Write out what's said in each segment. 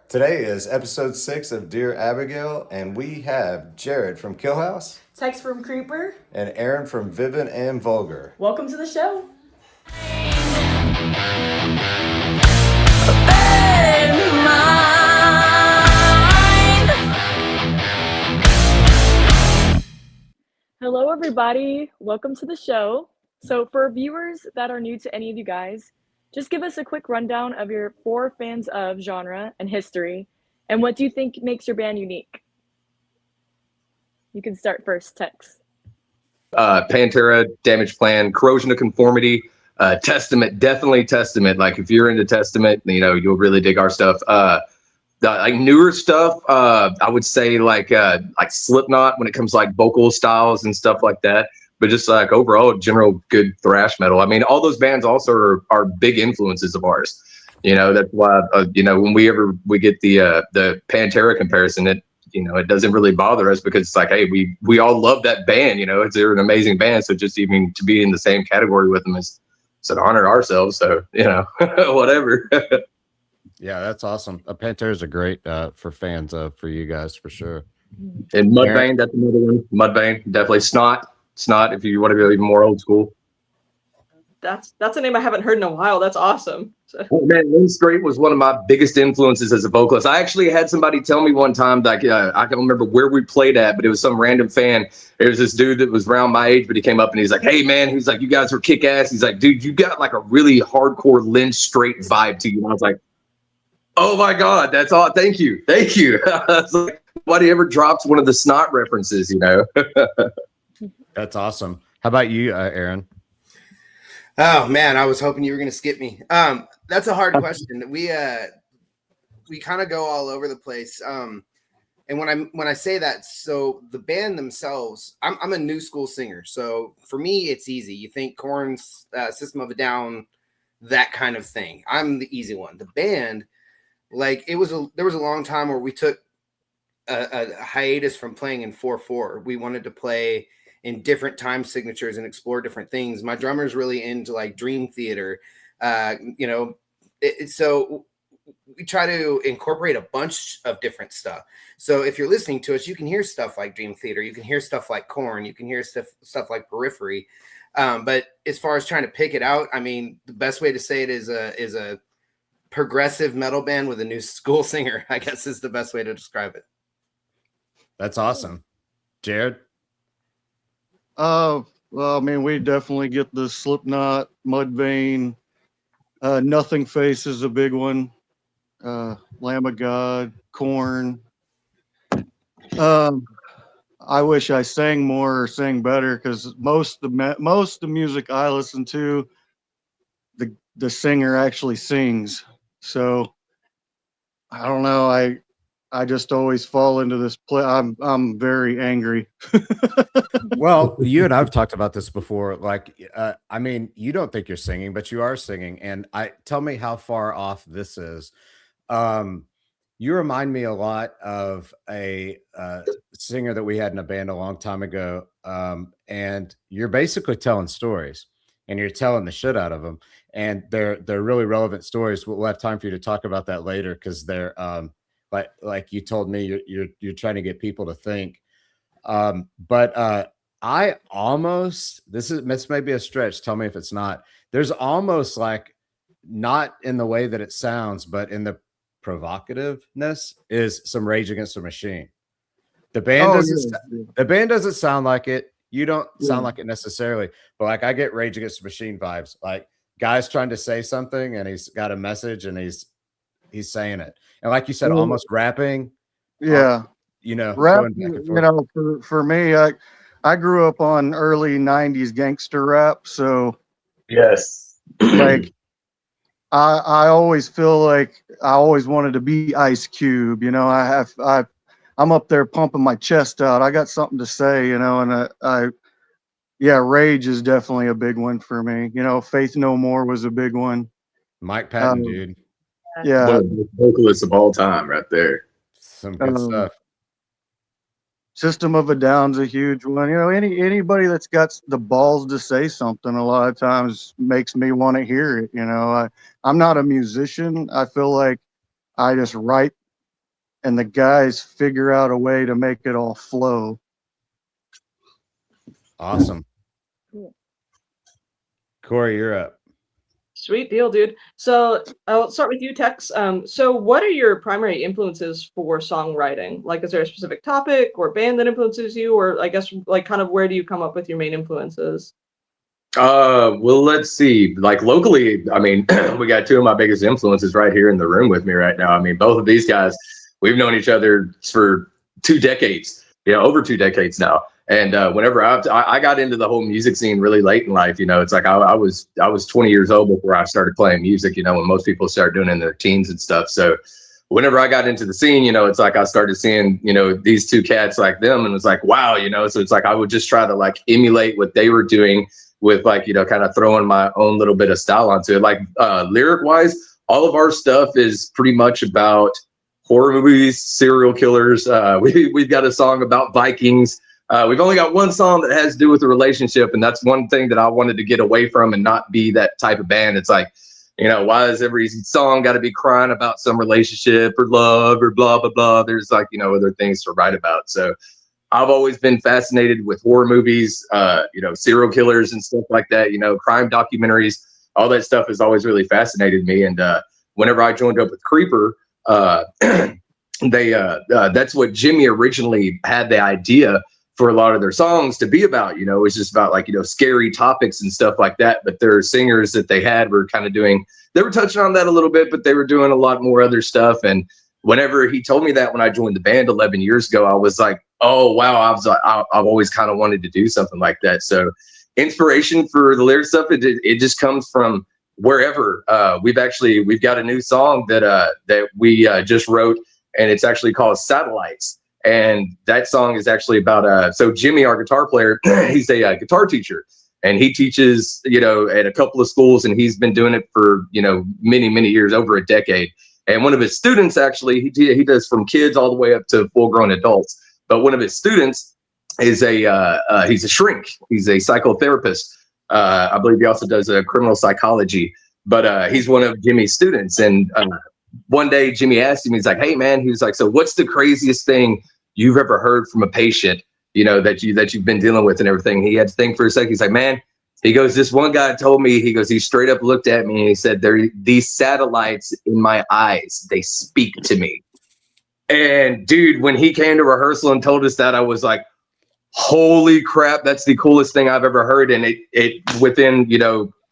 Today is episode 6 of Dear Abigail, and we have Jared from Killhouse Text from Creeper. and Aaron from Vivid and Vulgar. Welcome to the show. Hello, everybody. Welcome to the show. So, for viewers that are new to any of you guys, just give us a quick rundown of your 4 fans of genre and history, and what do you think makes your band unique? You can start first, Tex. Pantera, Damage Plan, Corrosion of Conformity, Testament, definitely Testament. Like if you're into Testament, you'll really dig our stuff. Like newer stuff, I would say like Slipknot when it comes to like vocal styles and stuff like that. But just like overall, general good thrash metal. I mean, all those bands also are big influences of ours. That's why when we get the Pantera comparison, it doesn't really bother us because it's like, hey, we all love that band. They're an amazing band. So just even to be in the same category with them is an honor ourselves. So whatever. Yeah, that's awesome. Pantera is a great for fans of for you guys for sure. And Mudvayne, that's another one. Mudvayne, definitely. Snot, if you want to be even more old school. That's a name I haven't heard in a while. That's awesome. Well, man, Lynn Straight was one of my biggest influences as a vocalist. I actually had somebody tell me one time, like I don't remember where we played at, but it was some random fan. It was this dude that was around my age, but he came up and he's like, "Hey, man," he's like, "You guys are kick ass." He's like, "Dude, you got like a really hardcore Lynn Straight vibe to you." And I was like, "Oh my God, that's all. Thank you." I was like, nobody ever drops one of the Snot references, That's awesome. How about you, Aaron? Oh man, I was hoping you were going to skip me. That's a hard question. We kind of go all over the place. And when I say that, so the band themselves, I'm a new school singer, so for me it's easy. You think Korn's System of a Down, that kind of thing. I'm the easy one. The band, like there was a long time where we took a hiatus from playing in 4/4. We wanted to play in different time signatures and explore different things. My drummer's really into like Dream Theater, so we try to incorporate a bunch of different stuff. So if you're listening to us, you can hear stuff like Dream Theater, you can hear stuff like Korn, you can hear stuff like Periphery. But as far as trying to pick it out, I mean, the best way to say it is a progressive metal band with a new school singer, I guess is the best way to describe it. That's awesome. Jared? Well, I mean, we definitely get the Slipknot, Mudvayne, Nothing Face is a big one, Lamb of God, Korn. I wish I sang more or sang better because most of the music I listen to, the singer actually sings. So I don't know. I just always fall into this play. I'm very angry. Well, you and I've talked about this before. Like, I mean, you don't think you're singing, but you are singing. And tell me how far off this is. You remind me a lot of a singer that we had in a band a long time ago. And you're basically telling stories, and you're telling the shit out of them. And they're really relevant stories. We'll have time for you to talk about that later because they're like you told me, you're trying to get people to think. But I almost, this may be a stretch. Tell me if it's not. There's almost like, not in the way that it sounds, but in the provocativeness is some Rage Against the Machine. The band doesn't sound like it. You don't sound like it necessarily, but like I get Rage Against the Machine vibes. Like guys trying to say something and he's got a message and he's saying it. And like you said, almost rapping. Yeah. Rap, going back and forth. For me, I grew up on early 90s gangster rap. So Yes. like I always feel like I always wanted to be Ice Cube. I'm up there pumping my chest out. I got something to say, and Rage is definitely a big one for me. Faith No More was a big one. Mike Patton, dude. Yeah. One of the vocalists of all time right there. Some good stuff. System of a Down's a huge one. Anybody that's got the balls to say something a lot of times makes me want to hear it. I'm not a musician. I feel like I just write and the guys figure out a way to make it all flow. Awesome. Cool. Corey, you're up. Sweet deal, dude. So I'll start with you, Tex. So what are your primary influences for songwriting? Like, is there a specific topic or band that influences you? Or I guess, like, kind of where do you come up with your main influences? Well, let's see. Like locally, I mean, we got two of my biggest influences right here in the room with me right now. I mean, both of these guys, we've known each other for 2 decades, over 2 decades now. And whenever I got into the whole music scene really late in life, it's like I was 20 years old before I started playing music, when most people start doing it in their teens and stuff. So whenever I got into the scene, it's like I started seeing, these two cats like them, and it was like, wow, so it's like I would just try to like emulate what they were doing with like, kind of throwing my own little bit of style onto it. Like lyric wise, all of our stuff is pretty much about horror movies, serial killers. We've got a song about Vikings. We've only got one song that has to do with the relationship, and that's one thing that I wanted to get away from and not be that type of band. It's like, why is every song got to be crying about some relationship or love or blah, blah, blah? There's like, other things to write about. So I've always been fascinated with horror movies, serial killers and stuff like that, crime documentaries. All that stuff has always really fascinated me. And whenever I joined up with Creeper, that's what Jimmy originally had the idea for a lot of their songs to be about. It's just about like, scary topics and stuff like that. But their singers that they had were kind of they were touching on that a little bit, but they were doing a lot more other stuff. And whenever he told me that when I joined the band 11 years ago, I was like, oh, wow, I've always kind of wanted to do something like that. So inspiration for the lyric stuff, it just comes from wherever. We've got a new song that we just wrote, and it's actually called Satellites. And that song is actually about, so Jimmy, our guitar player, he's a guitar teacher, and he teaches, at a couple of schools, and he's been doing it for, many, many years, over a decade. And one of his students, actually, he does from kids all the way up to full grown adults. But one of his students is he's a shrink. He's a psychotherapist. I believe he also does criminal psychology, but he's one of Jimmy's students. And one day Jimmy asked him, he's like, hey man, he was like, so what's the craziest thing you've ever heard from a patient, that you've been dealing with and everything? He had to think for a second. He's like, man, he goes, this one guy told me, he goes, he straight up looked at me and he said, these satellites in my eyes, they speak to me. And dude, when he came to rehearsal and told us that, I was like, holy crap, that's the coolest thing I've ever heard. And it within,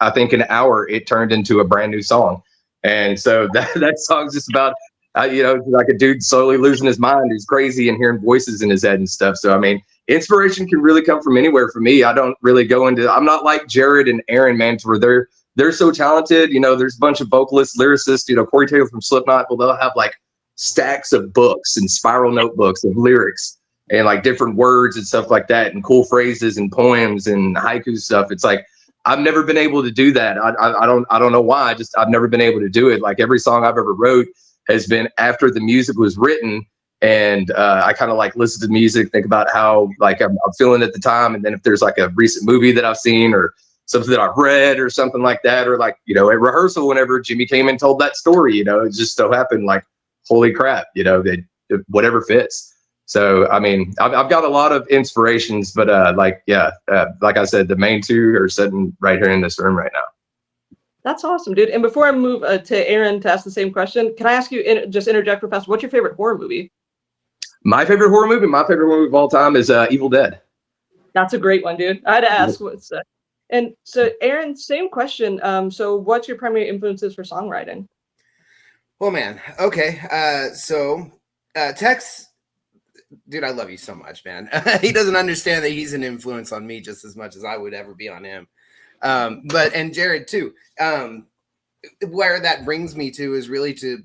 I think an hour, it turned into a brand new song. And so that song's just about, like a dude slowly losing his mind. He's crazy and hearing voices in his head and stuff. So, I mean, inspiration can really come from anywhere for me. I don't really go into, I'm not like Jared and Aaron, man, where they're so talented. There's a bunch of vocalists, lyricists, Corey Taylor from Slipknot, well, they'll have like stacks of books and spiral notebooks of lyrics and like different words and stuff like that, and cool phrases and poems and haiku stuff. It's like, I've never been able to do that. I don't know why. I've never been able to do it. Like every song I've ever wrote has been after the music was written, and I kind of like listen to music, think about how like I'm feeling at the time, and then if there's like a recent movie that I've seen or something that I've read or something like that, or like at rehearsal whenever Jimmy came and told that story, it just so happened like, holy crap, that whatever fits. So, I mean, I've got a lot of inspirations, but like I said, the main two are sitting right here in this room right now. That's awesome, dude. And before I move to Aaron to ask the same question, can I ask you, just interject real fast, what's your favorite horror movie? My favorite horror movie of all time is Evil Dead. That's a great one, dude. I had to ask what's and so Aaron, same question. So what's your primary influences for songwriting? Well, man. Okay. So Tex, dude, I love you so much, man. He doesn't understand that he's an influence on me just as much as I would ever be on him. And Jared too. Where that brings me to is really to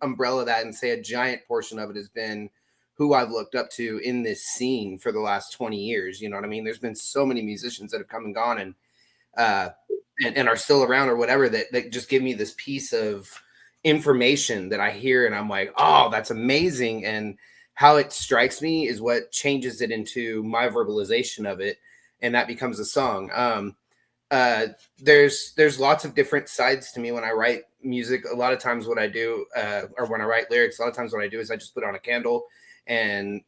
umbrella that and say a giant portion of it has been who I've looked up to in this scene for the last 20 years. You know what I mean? There's been so many musicians that have come and gone and are still around or whatever that just give me this piece of information that I hear and I'm like, oh, that's amazing. And how it strikes me is what changes it into my verbalization of it. And that becomes a song. There's lots of different sides to me when I write music, a lot of times what I do, or when I write lyrics, a lot of times what I do is I just put on a candle and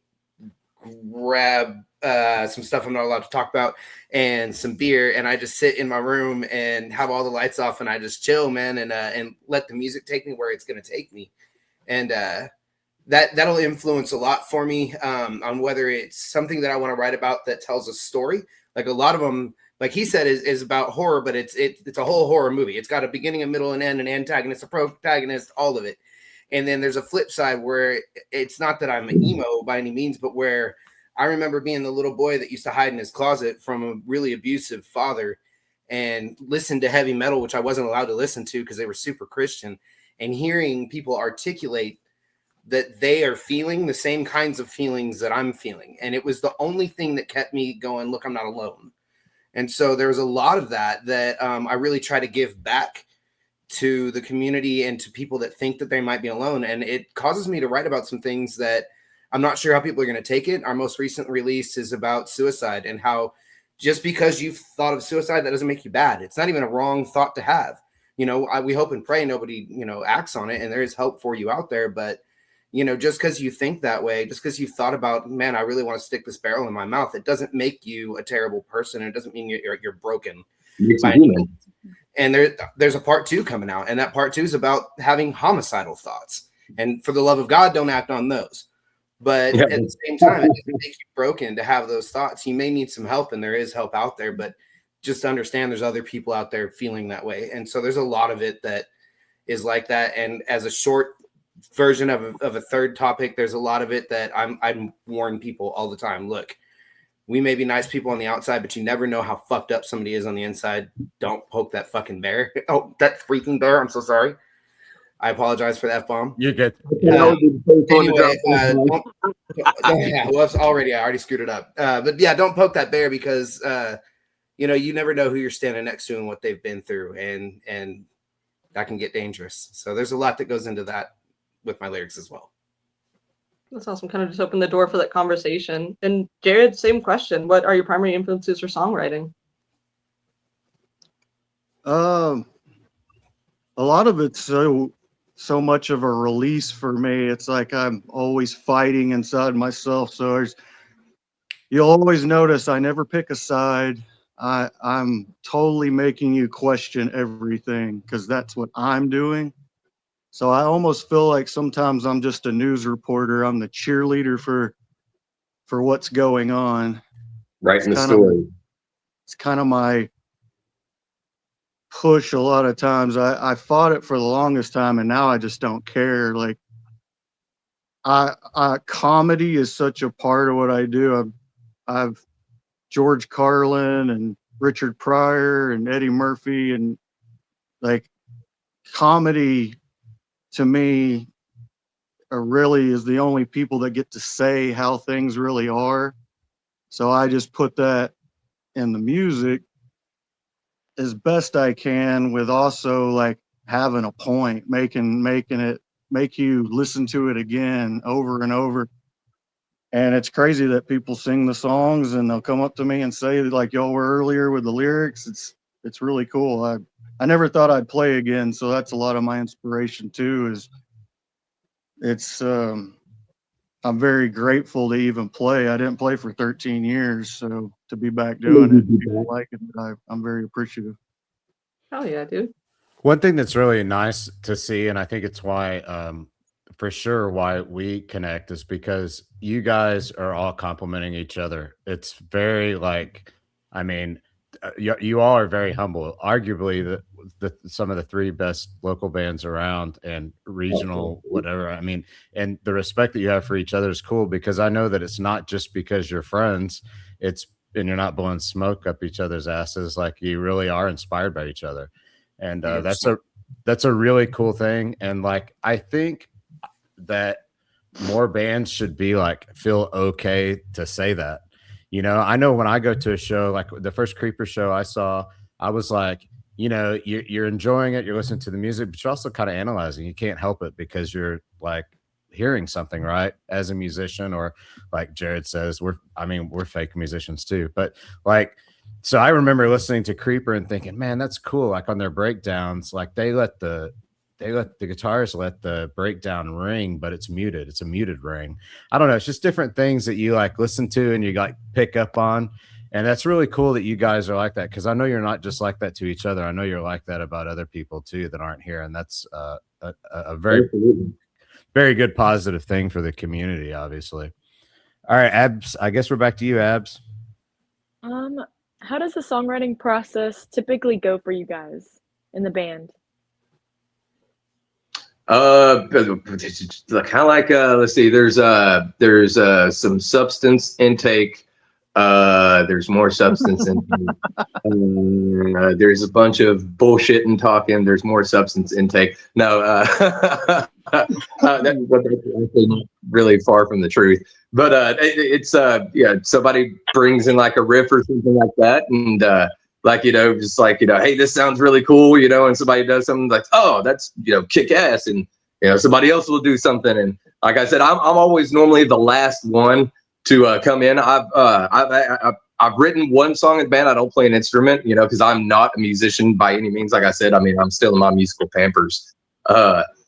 grab some stuff I'm not allowed to talk about and some beer, and I just sit in my room and have all the lights off, and I just chill, man, and let the music take me where it's going to take me. And that'll influence a lot for me on whether it's something that I want to write about that tells a story. Like a lot of them, like he said, is about horror, but it's a whole horror movie. It's got a beginning, a middle, and end, an antagonist, a protagonist, all of it. And then there's a flip side where it's not that I'm emo by any means, but where I remember being the little boy that used to hide in his closet from a really abusive father and listen to heavy metal, which I wasn't allowed to listen to because they were super Christian, and hearing people articulate that they are feeling the same kinds of feelings that I'm feeling. And it was the only thing that kept me going, look, I'm not alone. And so there was a lot of that I really try to give back to the community and to people that think that they might be alone. And it causes me to write about some things that I'm not sure how people are going to take it. Our most recent release is about suicide and how just because you've thought of suicide, that doesn't make you bad. It's not even a wrong thought to have. You know, we hope and pray nobody, acts on it, and there is hope for you out there. But, just because you think that way, just because you've thought about, man, I really want to stick this barrel in my mouth, it doesn't make you a terrible person. It doesn't mean you're broken. And there's a part 2 coming out, and that part 2 is about having homicidal thoughts. And for the love of God, don't act on those. But at the same time, it doesn't make you broken to have those thoughts. You may need some help, and there is help out there, but just understand there's other people out there feeling that way. And so there's a lot of it that is like that. And as a short version of a third topic, there's a lot of it that I'm warning people all the time. Look, we may be nice people on the outside, but you never know how fucked up somebody is on the inside. Don't poke that fucking bear. Oh, that freaking bear. I'm so sorry. I apologize for that bomb. You're good. Anyway, I already screwed it up. But yeah, don't poke that bear because you never know who you're standing next to and what they've been through, and that can get dangerous. So there's a lot that goes into that with my lyrics as well. That's awesome. Kind of just open the door for that conversation. And Jared, same question. What are your primary influences for songwriting? A lot of it's so much of a release for me. It's like I'm always fighting inside myself. So you'll always notice I never pick a side. I'm totally making you question everything because that's what I'm doing. So I almost feel like sometimes I'm just a news reporter. I'm the cheerleader for what's going on. Writing the story. It's kind of my push a lot of times. I fought it for the longest time, and now I just don't care. Like comedy is such a part of what I do. I've George Carlin and Richard Pryor and Eddie Murphy, and like comedy to me really is the only people that get to say how things really are. So I just put that in the music as best I can, with also like having a point, making it make you listen to it again over and over. And it's crazy that people sing the songs and they'll come up to me and say, like y'all were earlier with the lyrics. It's really cool. I never thought I'd play again, so that's a lot of my inspiration too. I'm very grateful to even play. I didn't play for 13 years, so to be back doing it, people like it, I'm very appreciative. Hell yeah, dude. One thing that's really nice to see, and I think it's why, for sure, why we connect, is because you guys are all complimenting each other. It's very you all are very humble. Arguably, some of the 3 best local bands around and regional, whatever. I mean, and the respect that you have for each other is cool, because I know that it's not just because you're friends. And you're not blowing smoke up each other's asses. Like, you really are inspired by each other. And that's a really cool thing. And like, I think that more bands should be like, feel okay to say that. I know when I go to a show, like the first Creeper show I saw, I was like, you're enjoying it, you're listening to the music, but you're also kind of analyzing. You can't help it because you're like hearing something, right? As a musician, or like Jared says, we're fake musicians too. But like, so I remember listening to Creeper and thinking, man, that's cool. Like on their breakdowns, like they let the they let the guitars let the breakdown ring, but it's muted. It's a muted ring. I don't know. It's just different things that you like listen to and you like pick up on. And that's really cool that you guys are like that, because I know you're not just like that to each other. I know you're like that about other people too that aren't here. And that's a very, very good positive thing for the community, obviously. All right, Abs, I guess we're back to you, Abs. How does the songwriting process typically go for you guys in the band? Kind of like let's see. There's some substance intake. There's more substance intake. There's a bunch of bullshit and talking. There's more substance intake. No, that's actually really far from the truth. But it's yeah, somebody brings in like a riff or something like that, and like, just like, hey, this sounds really cool, and somebody does something like, oh, that's, kick ass. And, somebody else will do something. And like I said, I'm always normally the last one to come in. I've written one song in the band. I don't play an instrument, because I'm not a musician by any means. Like I said, I'm still in my musical pampers.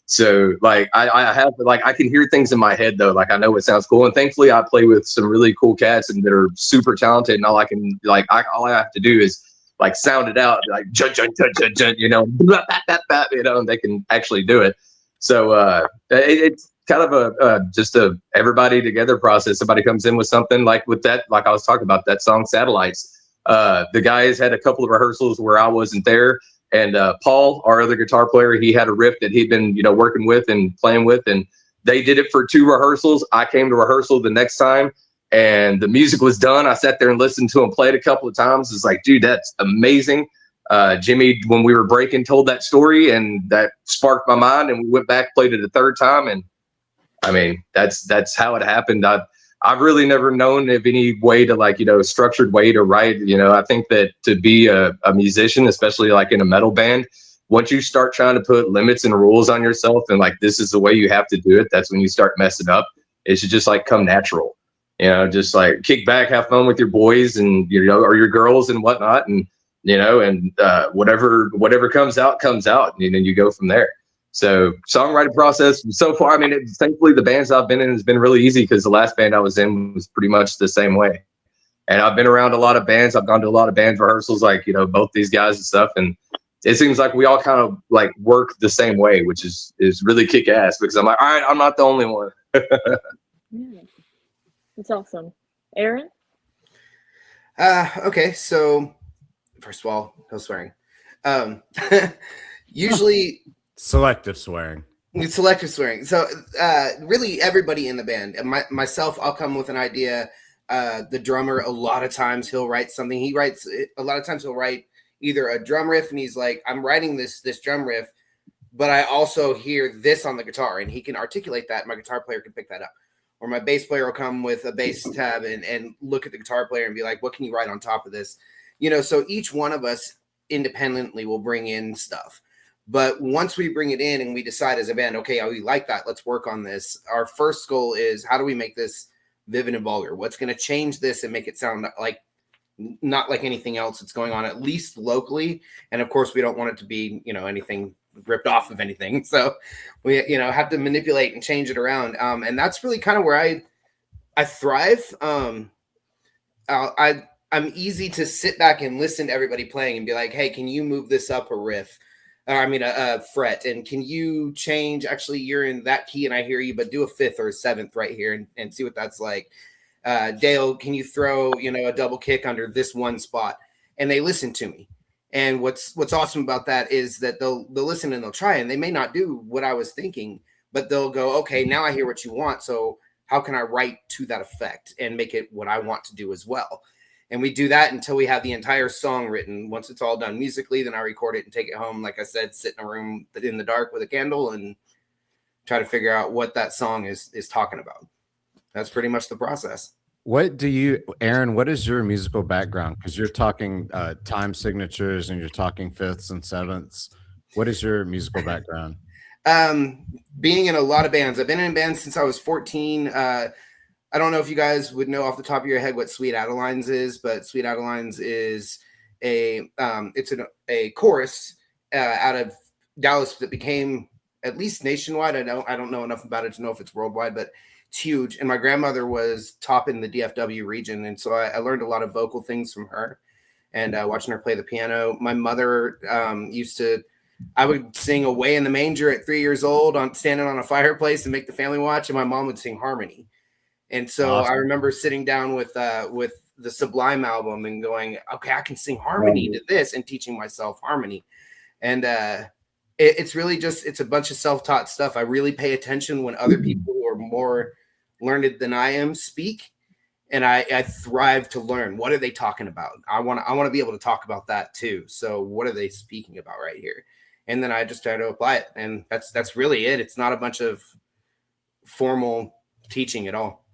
So like I have, like, I can hear things in my head though. Like I know it sounds cool. And thankfully I play with some really cool cats and that are super talented. And all I have to do is like sound it out, like blah, blah, blah, and they can actually do it. So it's kind of just a everybody together process. Somebody comes in with something like with that, like I was talking about that song Satellites. The guys had a couple of rehearsals where I wasn't there, and Paul, our other guitar player, he had a riff that he'd been working with and playing with, and they did it for 2 rehearsals. I came to rehearsal the next time, and the music was done. I sat there and listened to him play it a couple of times. It's like, dude, that's amazing. Jimmy, when we were breaking, told that story, and that sparked my mind. And we went back, played it a 3rd time, and I mean, that's how it happened. I've really never known of any way to like structured way to write. I think that to be a musician, especially like in a metal band, once you start trying to put limits and rules on yourself, and like this is the way you have to do it, that's when you start messing up. It should just like come natural. Just like kick back, have fun with your boys and, or your girls and whatnot. And, whatever comes out, and you go from there. So songwriting process so far, I mean, thankfully the bands I've been in has been really easy, because the last band I was in was pretty much the same way. And I've been around a lot of bands. I've gone to a lot of band rehearsals, like, both these guys and stuff. And it seems like we all kind of like work the same way, which is really kick ass, because I'm like, all right, I'm not the only one. Yeah. That's awesome. Aaron? Okay, so first of all, no swearing. Usually Selective swearing. Selective swearing. So really everybody in the band, myself, I'll come with an idea. The drummer, a lot of times he'll write something. A lot of times he'll write either a drum riff, and he's like, I'm writing this drum riff, but I also hear this on the guitar, and he can articulate that. My guitar player can pick that up. Or my bass player will come with a bass tab and look at the guitar player and be like, what can you write on top of this? So each one of us independently will bring in stuff. But once we bring it in and we decide as a band, okay, we like that, let's work on this. Our first goal is, how do we make this vivid and vulgar? What's going to change this and make it sound like not like anything else that's going on, at least locally? And of course, we don't want it to be, anything ripped off of anything. So we, have to manipulate and change it around. And that's really kind of where I thrive. I'm easy to sit back and listen to everybody playing and be like, hey, can you move this up a riff? A fret, and can you change? Actually, you're in that key and I hear you, but do a 5th or a 7th right here and see what that's like. Dale, can you throw, a double kick under this one spot? And they listen to me. And what's awesome about that is that they'll listen and they'll try, and they may not do what I was thinking, but they'll go, okay, now I hear what you want. So how can I write to that effect and make it what I want to do as well? And we do that until we have the entire song written. Once it's all done musically, then I record it and take it home. Like I said, sit in a room in the dark with a candle and try to figure out what that song is talking about. That's pretty much the process. Aaron, what is your musical background? Because you're talking time signatures and you're talking 5ths and 7ths. What is your musical background? Being in a lot of bands. I've been in bands since I was 14. I don't know if you guys would know off the top of your head what Sweet Adelines is, but Sweet Adelines is a chorus out of Dallas that became at least nationwide. I don't know enough about it to know if it's worldwide, but it's huge. And my grandmother was top in the DFW region, and so I learned a lot of vocal things from her, and watching her play the piano. My mother I would sing "Away in the Manger" at 3 years old, standing on a fireplace and make the family watch, and my mom would sing harmony. And so I remember sitting down with the Sublime album and going, okay, I can sing harmony to this, and teaching myself harmony. And it's really it's a bunch of self-taught stuff. I really pay attention when other people who are more learned than I am speak, and I thrive to learn. What are they talking about? I want to be able to talk about that too. So what are they speaking about right here? And then I just try to apply it, and that's really it. It's not a bunch of formal teaching at all.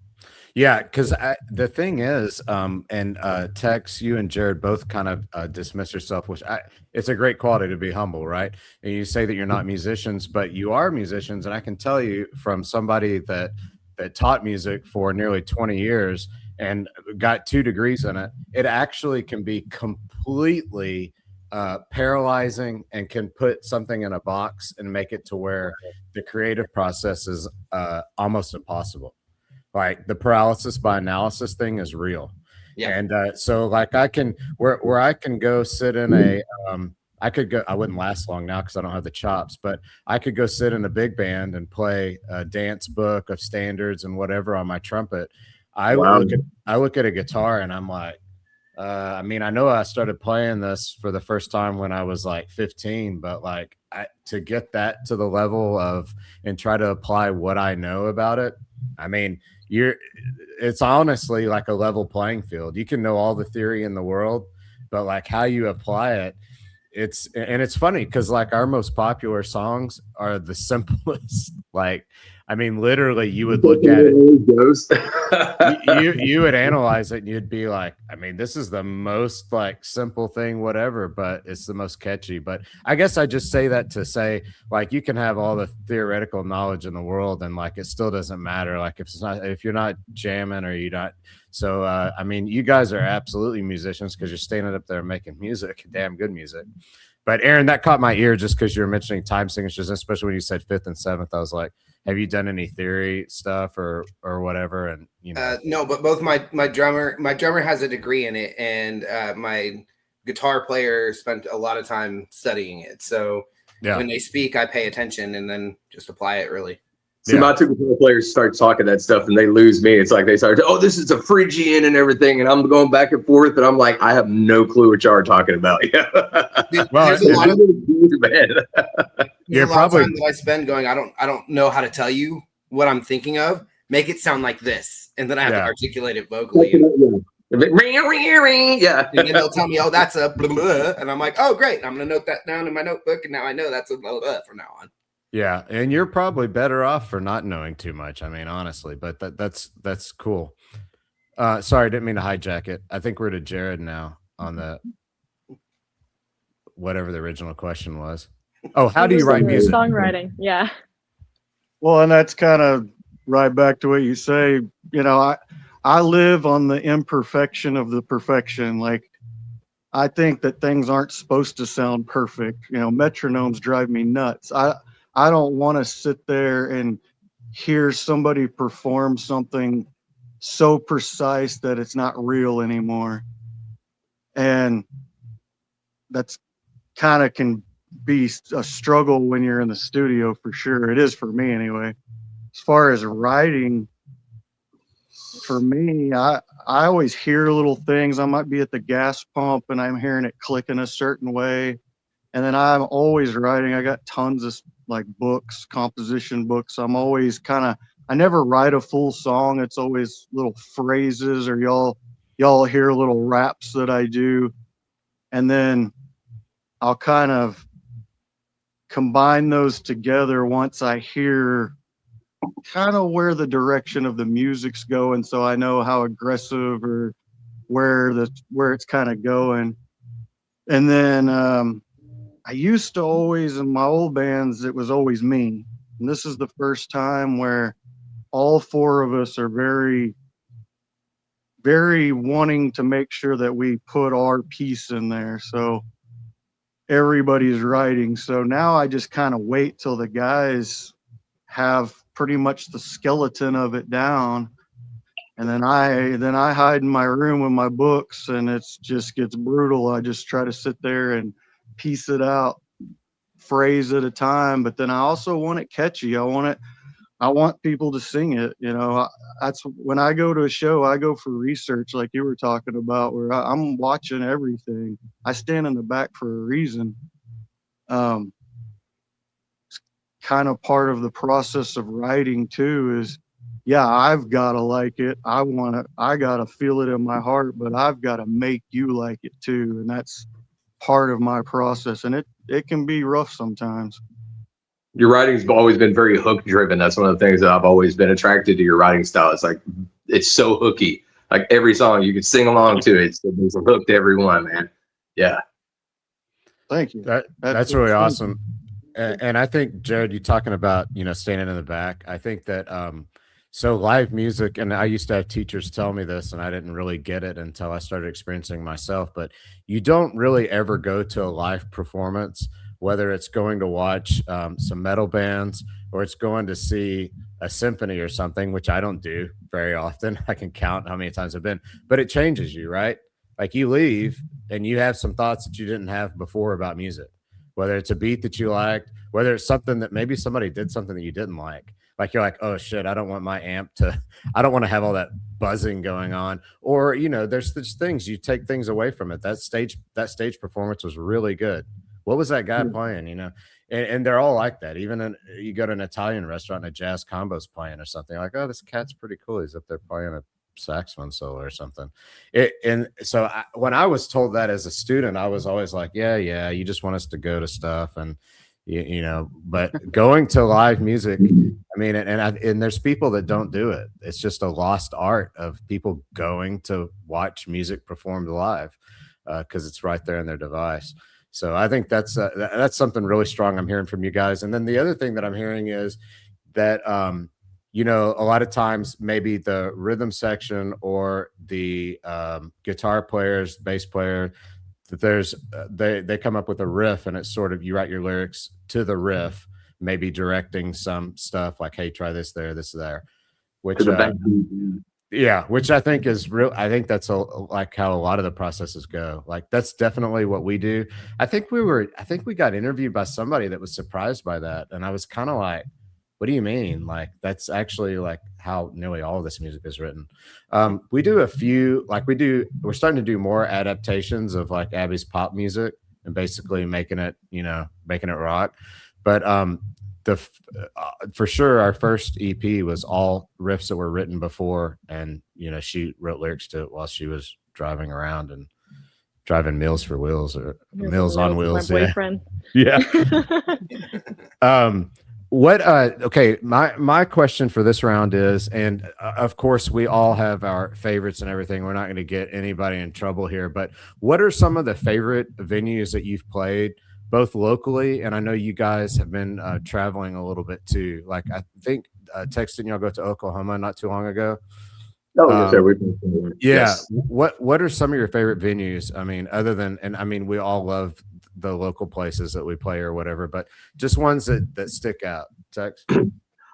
Yeah, because the thing is, and Tex, you and Jared both kind of dismiss yourself, which it's a great quality to be humble, right? And you say that you're not musicians, but you are musicians, and I can tell you from somebody that taught music for nearly 20 years and got 2 degrees in it, it actually can be completely paralyzing and can put something in a box and make it to where the creative process is almost impossible. Like the paralysis by analysis thing is real. Yeah. And so like I can where I can go sit in a I could go, I wouldn't last long now because I don't have the chops, but I could go sit in a big band and play a dance book of standards and whatever on my trumpet. I look at a guitar and I'm like, I mean, I know I started playing this for the first time when I was like 15, but like to get that to the level of and try to apply what I know about it, I mean, it's honestly like a level playing field. You can know all the theory in the world, but like how you apply it, it's funny because like our most popular songs are the simplest. Like, I mean, literally you would look at it, you would analyze it and you'd be like, I mean, this is the most like simple thing, whatever, but it's the most catchy. But I guess I just say that to say like, you can have all the theoretical knowledge in the world and like, it still doesn't matter. Like if you're not jamming or you're not. So, I mean, you guys are absolutely musicians because you're standing up there making music, damn good music. But Aaron, that caught my ear just because you're mentioning time signatures, especially when you said 5th and 7th. I was like, have you done any theory stuff or whatever? And you know, no, but both my drummer has a degree in it, and my guitar player spent a lot of time studying it. So when they speak, I pay attention and then just apply it really. See, my 2 guitar players start talking that stuff and they lose me. It's like they start, oh, this is a Phrygian and everything. And I'm going back and forth and I'm like, I have no clue what y'all are talking about. Yeah. Well, there's a lot of you're probably time that I spend going, I don't know how to tell you what I'm thinking of. Make it sound like this. And then I have to articulate it vocally. Yeah. And then they'll tell me, oh, that's a blah, blah. And I'm like, oh, great. I'm going to note that down in my notebook. And now I know that's a blah, blah from now on. Yeah, and you're probably better off for not knowing too much. I mean, honestly, but that's cool. Sorry, I didn't mean to hijack it. I think we're to Jared now on the whatever the original question was. Oh, how do you write music? Songwriting, yeah. Well, and that's kind of right back to what you say. You know, I live on the imperfection of the perfection. Like, I think that things aren't supposed to sound perfect. You know, metronomes drive me nuts. I don't want to sit there and hear somebody perform something so precise that it's not real anymore. And that's kind of can be a struggle when you're in the studio for sure. It is for me anyway. As far as writing, for me, I always hear little things. I might be at the gas pump and I'm hearing it click in a certain way. And then I'm always writing. I got tons of like books, composition books. I'm always I never write a full song. It's always little phrases or y'all hear little raps that I do. And then I'll kind of combine those together once I hear kind of where the direction of the music's going. So I know how aggressive or where it's kind of going. And then, I used to always, in my old bands, it was always me. And this is the first time where all 4 of us are very, very wanting to make sure that we put our piece in there. So everybody's writing. So now I just kind of wait till the guys have pretty much the skeleton of it down. And then I hide in my room with my books, and it's just gets brutal. I just try to sit there and piece it out, phrase at a time. But then I also want it catchy. I want people to sing it. You know, that's when I go to a show, I go for research, like you were talking about, where I'm watching everything. I stand in the back for a reason. It's kind of part of the process of writing too, is, yeah, I've got to like it. I got to feel it in my heart, but I've got to make you like it too. And that's part of my process. And it can be rough sometimes. Your writing's always been very hook driven. That's one of the things that I've always been attracted to your writing style. It's like, it's so hooky. Like every song you can sing along to it. There's a hook to every one, man. Yeah. Thank you. That's really awesome. And I think, Jared, you talking about, you know, standing in the back. I think that, so live music, and I used to have teachers tell me this, and I didn't really get it until I started experiencing myself, but you don't really ever go to a live performance, whether it's going to watch some metal bands or it's going to see a symphony or something, which I don't do very often. I can count how many times I've been, but it changes you, right? Like you leave and you have some thoughts that you didn't have before about music, whether it's a beat that you liked, whether it's something that maybe somebody did something that you didn't like. Like you're like, oh shit, I don't want my amp to, I don't want to have all that buzzing going on. Or, you know, there's things, you take things away from it. That stage performance was really good. What was that guy playing, you know? And they're all like that. Even you go to an Italian restaurant and a jazz combo's playing or something, like, oh, this cat's pretty cool. He's up there playing a saxophone solo or something. And so when I was told that as a student, I was always like, yeah, you just want us to go to stuff and, you know, but going to live music, I mean, and there's people that don't do it. It's just a lost art of people going to watch music performed live because it's right there in their device. So I think that's something really strong I'm hearing from you guys. And then the other thing that I'm hearing is that, you know, a lot of times maybe the rhythm section or the guitar players, bass player, that there's they come up with a riff, and it's sort of, you write your lyrics to the riff, maybe directing some stuff like, hey, try this there, this there, which yeah, which I think is real. I think that's like how a lot of the processes go. Like that's definitely what we do. I think we got interviewed by somebody that was surprised by that, and I was kind of like, what do you mean? Like that's actually like how nearly all of this music is written. We do a few, like we're starting to do more adaptations of like Abby's pop music and basically making it rock. But for sure, our first EP was all riffs that were written before, and you know, she wrote lyrics to it while she was driving around and driving Meals for Wheels or Meals on Wheels. My boyfriend. Yeah. Okay, my question for this round is, and of course we all have our favorites and everything. We're not going to get anybody in trouble here, but what are some of the favorite venues that you've played, both locally, and I know you guys have been traveling a little bit too. Like I think Tex, didn't y'all go to Oklahoma not too long ago? Oh, yes, sir. Yes. What are some of your favorite venues? I mean, other than, and I mean, we all love the local places that we play or whatever, but just ones that stick out. Tex?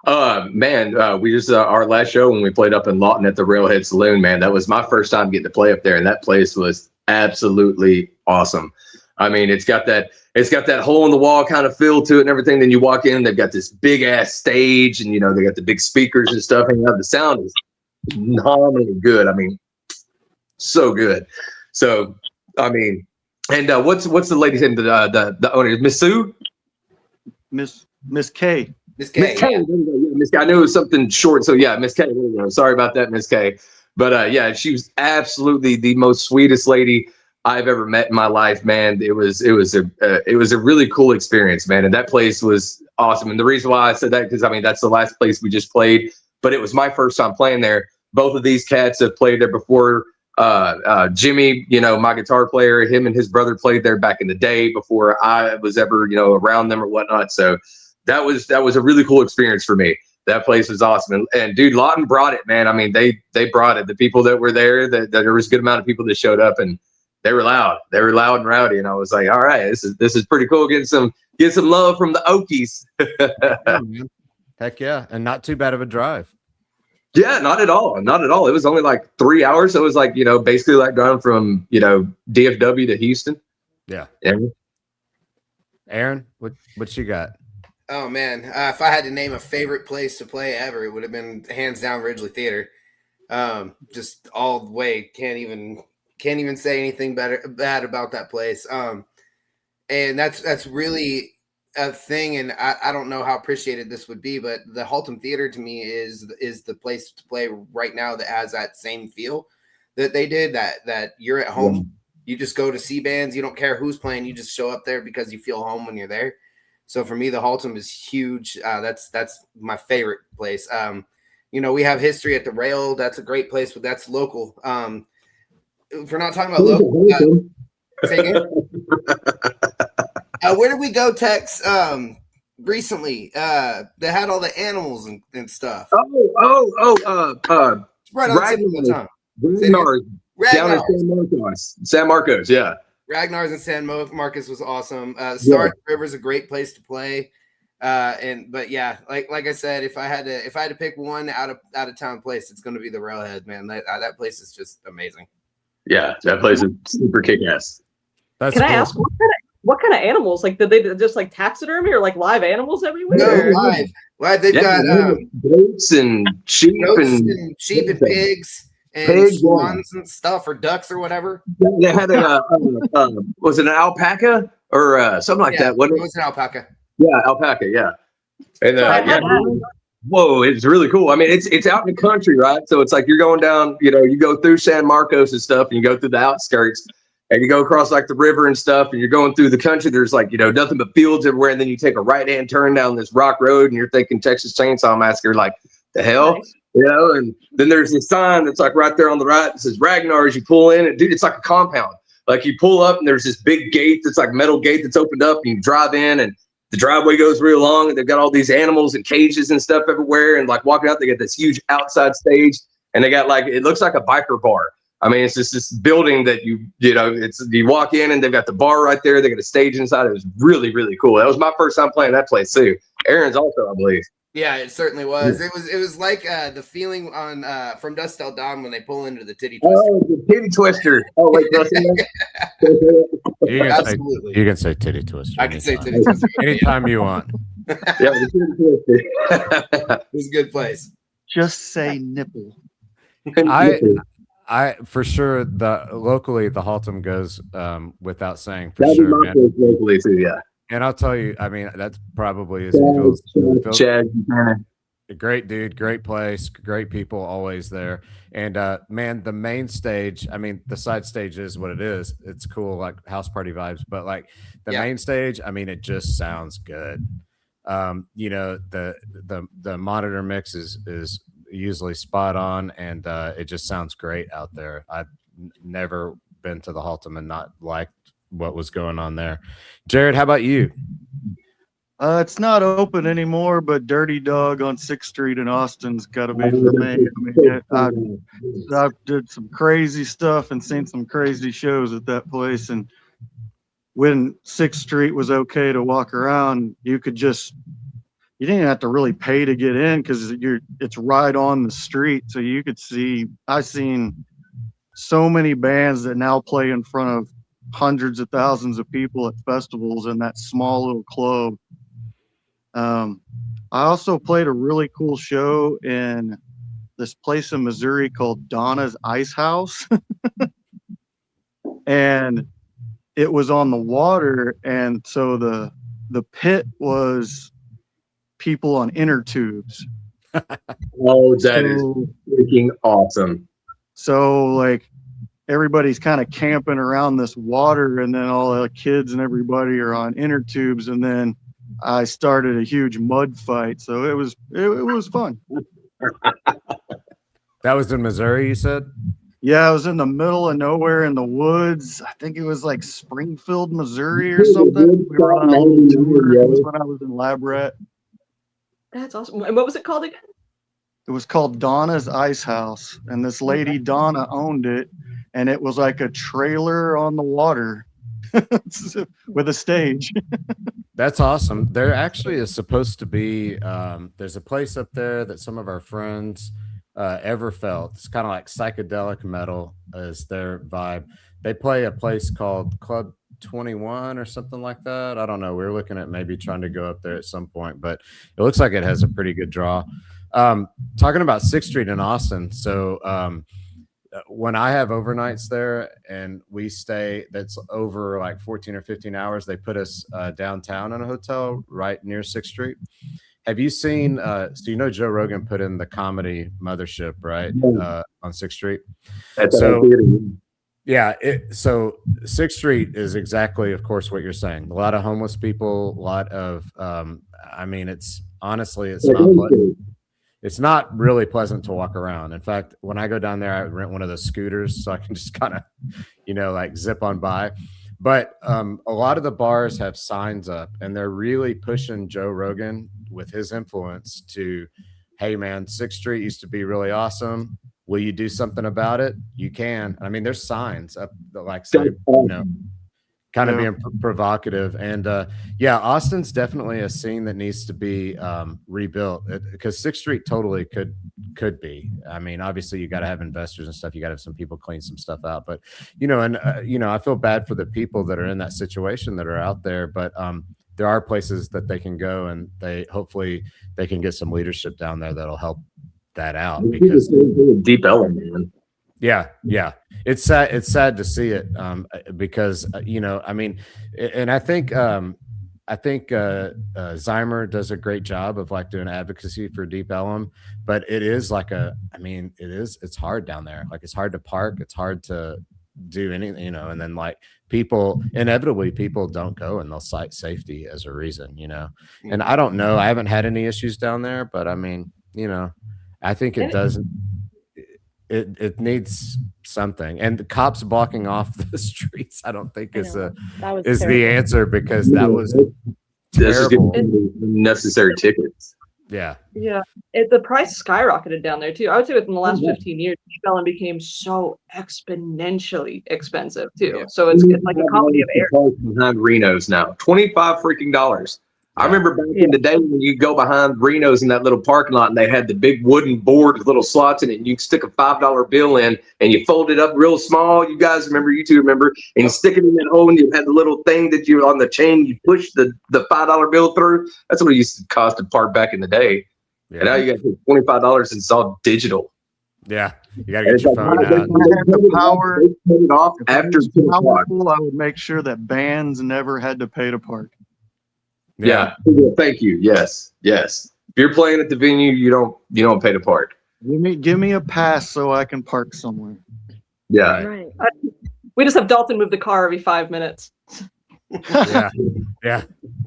Man, we just our last show when we played up in Lawton at the Railhead Saloon, man, that was my first time getting to play up there, and that place was absolutely awesome. I mean, it's got that hole in the wall kind of feel to it and everything. Then you walk in, they've got this big ass stage, and you know, they got the big speakers and stuff, and the sound is phenomenally good. I mean, so good. So I mean, and what's the lady's name? The owner, Miss Sue, Miss K. Miss K. Yeah, Miss K. I knew it was something short, so yeah, Miss K. There you go. Sorry about that, Miss K. But yeah, she was absolutely the most sweetest lady I've ever met in my life, man. It was a really cool experience, man. And that place was awesome. And the reason why I said that, because I mean, that's the last place we just played, but it was my first time playing there. Both of these cats have played there before. Jimmy, you know, my guitar player, him and his brother played there back in the day before I was ever, you know, around them or whatnot. So that was a really cool experience for me. That place was awesome. And dude, Lawton brought it, man. I mean, they brought it. The people that were there, that there was a good amount of people that showed up, and They were loud. They were loud and rowdy, and I was like, all right, this is pretty cool. Get some love from the Okies. Yeah, man. Heck yeah, and not too bad of a drive. Yeah, not at all. Not at all. It was only like 3 hours. So it was like, basically like driving from, DFW to Houston. Yeah. Yeah. Aaron, what you got? Oh man, if I had to name a favorite place to play ever, it would have been hands down Ridgely Theater. Just all the way. Can't even say anything bad about that place. And that's really a thing. And I don't know how appreciated this would be, but the Haltom Theater to me is the place to play right now that has that same feel that they did. That you're at home. You just go to see bands. You don't care who's playing. You just show up there because you feel home when you're there. So for me, the Haltom is huge. That's my favorite place. We have history at the Rail. That's a great place, but that's local. If we're not talking about local, say again? Where did we go, Tex? Recently, they had all the animals and stuff. Right on tip of the tongue. Down in San Marcos, yeah. Ragnar's in San Marcos was awesome. Star River is a great place to play. But yeah, like I said, if I had to pick one out of town place, it's going to be the Railhead, man. That place is just amazing. Yeah, that place is super kick-ass. Can I ask what kind of animals? Like, did they just like taxidermy or like live animals everywhere? No, live. They've got goats and sheep and pigs. And swans and stuff, or ducks or whatever. They had was it an alpaca or something like that? What it was an alpaca. Yeah, alpaca. Yeah, and whoa, it's really cool. I mean, it's out in the country, right? So it's like you're going down. You go through San Marcos and stuff, and you go through the outskirts, and you go across like the river and stuff, and you're going through the country. There's like nothing but fields everywhere, and then you take a right-hand turn down this rock road, and you're thinking Texas Chainsaw Massacre. Like the hell. Nice. And then there's a sign that's like right there on the right that says Ragnar as you pull in. And dude, it's like a compound. Like you pull up and there's this big gate that's like a metal gate that's opened up and you drive in and the driveway goes real long and they've got all these animals and cages and stuff everywhere. And like walking out, they got this huge outside stage and they got like, it looks like a biker bar. I mean, it's just this building that you walk in and they've got the bar right there. They got a stage inside. It was really, really cool. That was my first time playing that place too. Aaron's also, I believe. Yeah, it certainly was. It was like the feeling on From Dusk Till Dawn when they pull into the titty twister. Oh, the titty twister. Oh, wait, you can say titty twister. I can say titty twister anytime you want. Yeah, the titty twister. It was a good place. Just say nipple. I for sure locally the Haltom goes without saying for sure. Man. Locally too, yeah. And I'll tell you, I mean, that's probably Chad. A great dude, great place, great people always there. And man, the main stage, I mean, the side stage is what it is. It's cool, like house party vibes, but like the main stage, I mean, it just sounds good. The monitor mix is usually spot on and it just sounds great out there. I've never been to the Haltom and not liked what was going on there. Jared, how about you? It's not open anymore, but Dirty Dog on 6th Street in Austin's got to be for me. I mean, I've did some crazy stuff and seen some crazy shows at that place. And when 6th Street was okay to walk around, you didn't even have to really pay to get in because it's right on the street. So you could see, I've seen so many bands that now play in front of hundreds of thousands of people at festivals in that small little club. I also played a really cool show in this place in Missouri called Donna's Ice House. And it was on the water. And so the pit was people on inner tubes. Oh, that is freaking awesome. So like, everybody's kind of camping around this water and then all the kids and everybody are on inner tubes. And then I started a huge mud fight. So it was fun. That was in Missouri, you said? Yeah, I was in the middle of nowhere in the woods. I think it was like Springfield, Missouri or something. We were on a little tour. It was when I was in Lab Rat. That's awesome. And what was it called again? It was called Donna's Ice House. And this lady, Donna, owned it. and it was like a trailer on the water with a stage. That's awesome. There actually is supposed to be there's a place up there that some of our friends ever felt. It's kind of like psychedelic metal is their vibe. They play a place called Club 21 or something like that. I don't know. We're looking at maybe trying to go up there at some point, but it looks like it has a pretty good draw. Talking about 6th Street in Austin. So when I have overnights there and we stay, that's over like 14 or 15 hours, they put us downtown in a hotel right near 6th Street. Have you seen, so you know Joe Rogan put in the comedy Mothership, right, on 6th Street? So, yeah, so 6th Street is exactly, of course, what you're saying. A lot of homeless people, a lot of, I mean, it's honestly, it's not really pleasant to walk around. In fact, when I go down there, I rent one of those scooters so I can just kind of, you know, like zip on by. But a lot of the bars have signs up and they're really pushing Joe Rogan with his influence to, hey man, 6th Street used to be really awesome. Will you do something about it? You can. I mean, there's signs up that like say, you know, kind of being provocative. And yeah, Austin's definitely a scene that needs to be rebuilt because 6th Street totally could be. I mean, obviously you got to have investors and stuff. You got to have some people clean some stuff out. But, you know, and, you know, I feel bad for the people that are in that situation that are out there. But there are places that they can go and hopefully they can get some leadership down there that'll help that out. Because deep element, man. Yeah. It's sad to see it because you know, I mean, and I think Zymer does a great job of like doing advocacy for Deep Ellum, but it is like it's hard down there. Like it's hard to park, it's hard to do anything, you know, and then like inevitably people don't go and they'll cite safety as a reason, you know. And I don't know, I haven't had any issues down there, but I mean, you know, I think it doesn't. It needs something, and the cops blocking off the streets, I don't think is the answer because that was terrible. Necessary tickets. Yeah. The price skyrocketed down there too. I would say within the last 15 years, Ellen became so exponentially expensive too. Yeah. So it's like a comedy of errors. Behind Reno's now, $25 freaking. I remember back in the day when you go behind Reno's in that little parking lot and they had the big wooden board with little slots in it and you stick a $5 bill in and you fold it up real small. You guys remember, you two remember, and you stick it in that hole and you had the little thing that you on the chain, you push the $5 bill through. That's what it used to cost to park back in the day. Yeah. And now you got to pay $25 and it's all digital. Yeah, you got to get your phone out. If I had the power, it off after powerful, I would make sure that bands never had to pay to park. Yeah. Thank you. Yes. If you're playing at the venue, you don't pay to park. Give me a pass so I can park somewhere. Yeah. Right. We just have Dalton move the car every 5 minutes. Yeah.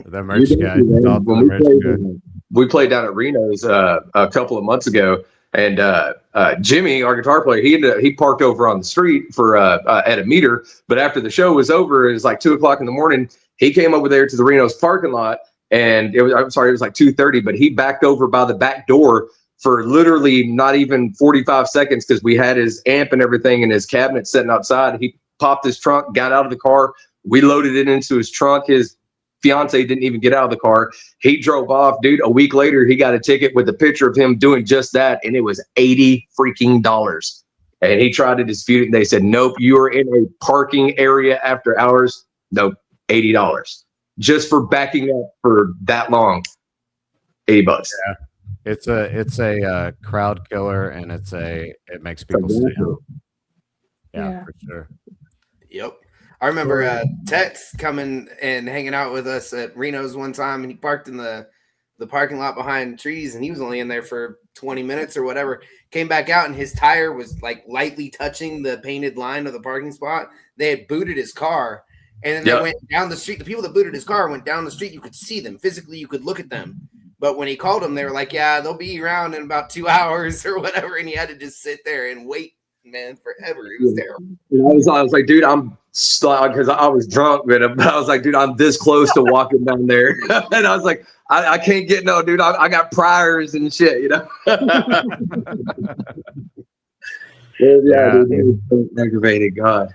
The merch guy. We played down at Reno's a couple of months ago, and Jimmy, our guitar player, he parked over on the street for at a meter. But after the show was over, it was like 2:00 in the morning. He came over there to the Reno's parking lot, and it was like 2:30, but he backed over by the back door for literally not even 45 seconds because we had his amp and everything in his cabinet sitting outside. He popped his trunk, got out of the car. We loaded it into his trunk. His fiance didn't even get out of the car. He drove off, dude. A week later, he got a ticket with a picture of him doing just that, and it was $80 freaking. And he tried to dispute it, and they said, nope, you are in a parking area after hours. Nope. $80 just for backing up for that long. $80. Yeah, it's a crowd killer, and it makes people stay home. Yeah, for sure. Yep. I remember Tex coming and hanging out with us at Reno's one time, and he parked in the parking lot behind trees, and he was only in there for 20 minutes or whatever. Came back out, and his tire was like lightly touching the painted line of the parking spot. They had booted his car. And then they went down the street. The people that booted his car went down the street. You could see them physically. You could look at them. But when he called them, they were like, yeah, they'll be around in about 2 hours or whatever. And he had to just sit there and wait, man, forever. It was terrible. I was like, dude, I'm stuck because I was drunk, but I was like, dude, I'm this close to walking down there. And I was like, I can't get no, dude. I got priors and shit, you know? Yeah, Yeah. dude, so aggravated. God.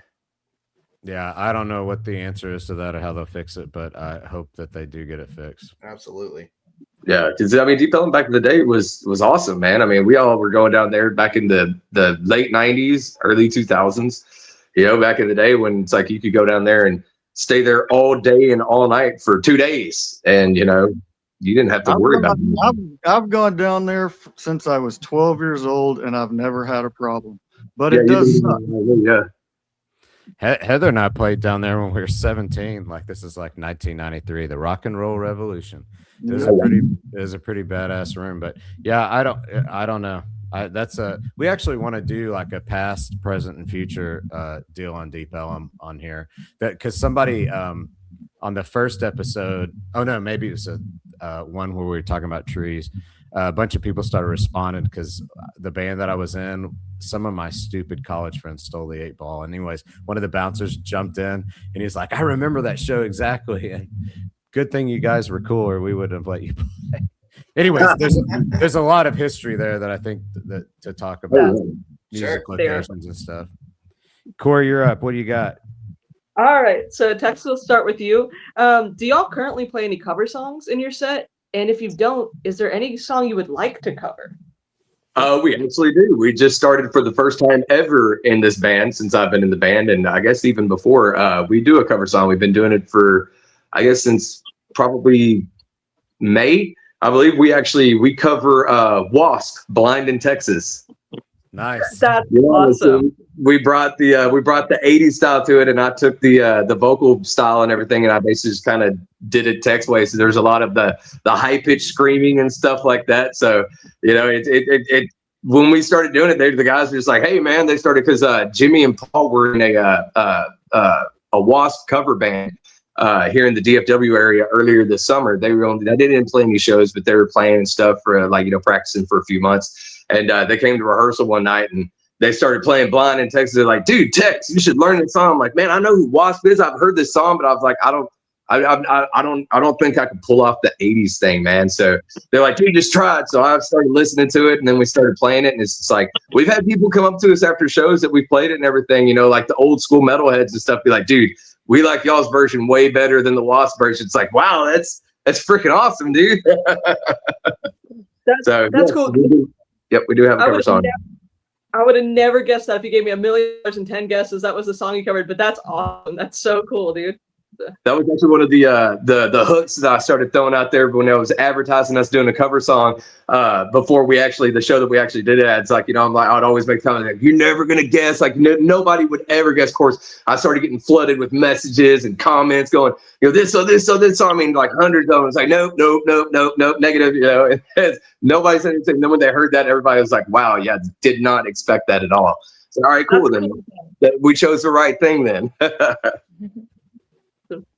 Yeah, I don't know what the answer is to that or how they'll fix it, but I hope that they do get it fixed. Absolutely. Yeah, because I mean, Deep Ellum back in the day was awesome, man. I mean, we all were going down there back in the late '90s, early 2000s. You know, back in the day when it's like you could go down there and stay there all day and all night for 2 days, and you know, you didn't have to I've worry about gone, it. I've gone down there since I was 12 years old, and I've never had a problem. But Yeah, it does suck. yeah. Heather and I played down there when we were 17. Like this is like 1993, the rock and roll revolution. It was a pretty badass room. But yeah, I don't know. We actually want to do like a past, present, and future deal on Deep Ellum on here. That because somebody on the first episode, oh no, maybe it was a one where we were talking about trees. A bunch of people started responding because the band that I was in, some of my stupid college friends stole the 8-ball. Anyways, one of the bouncers jumped in and he's like, I remember that show exactly. And good thing you guys were cool or we would have let you play. Anyways, there's a lot of history there that I think that to talk about music locations and stuff. Corey, you're up. What do you got? All right, so Tex, we'll start with you. Do y'all currently play any cover songs in your set? And if you don't, is there any song you would like to cover? We actually do. We just started for the first time ever in this band since I've been in the band, and I guess even before, we do a cover song. We've been doing it for, I guess, since probably May. I believe we cover Wasp, Blind in Texas. Nice. That's awesome. So we brought the 80s style to it, and I took the vocal style and everything, and I basically just kind of did it Tex way. So there's a lot of the high pitched screaming and stuff like that. So you know, it when we started doing it, the guys were just like, hey man, they started because Jimmy and Paul were in a Wasp cover band here in the DFW area earlier this summer. They didn't play any shows, but they were playing and stuff for practicing for a few months. And they came to rehearsal one night and they started playing Blind in Texas. They're like, dude, Tex, you should learn this song. I'm like, man, I know who Wasp is. I've heard this song, but I was like, I don't think I can pull off the 80s thing, man. So they're like, dude, just try it. So I started listening to it and then we started playing it. And it's just like, we've had people come up to us after shows that we played it and everything, like the old school metalheads and stuff, be like, dude, we like y'all's version way better than the Wasp version. It's like, wow, that's freaking awesome, dude. That's cool. Yep, we do have a cover song. I would have never guessed that if you gave me $1 million and 10 guesses, that was the song you covered. But that's awesome. That's so cool, dude. That was actually one of the hooks that I started throwing out there when I was advertising us doing a cover song before the show that we actually did it at. It's like, I'm like, I'd always make comments like, you're never going to guess. Like nobody would ever guess. Of course, I started getting flooded with messages and comments going, this, so this, so this. So I mean, like hundreds of them. It's like, nope, negative, Nobody said anything. Then when they heard that, everybody was like, wow, yeah, did not expect that at all. So, all right, cool. Then we chose the right thing then.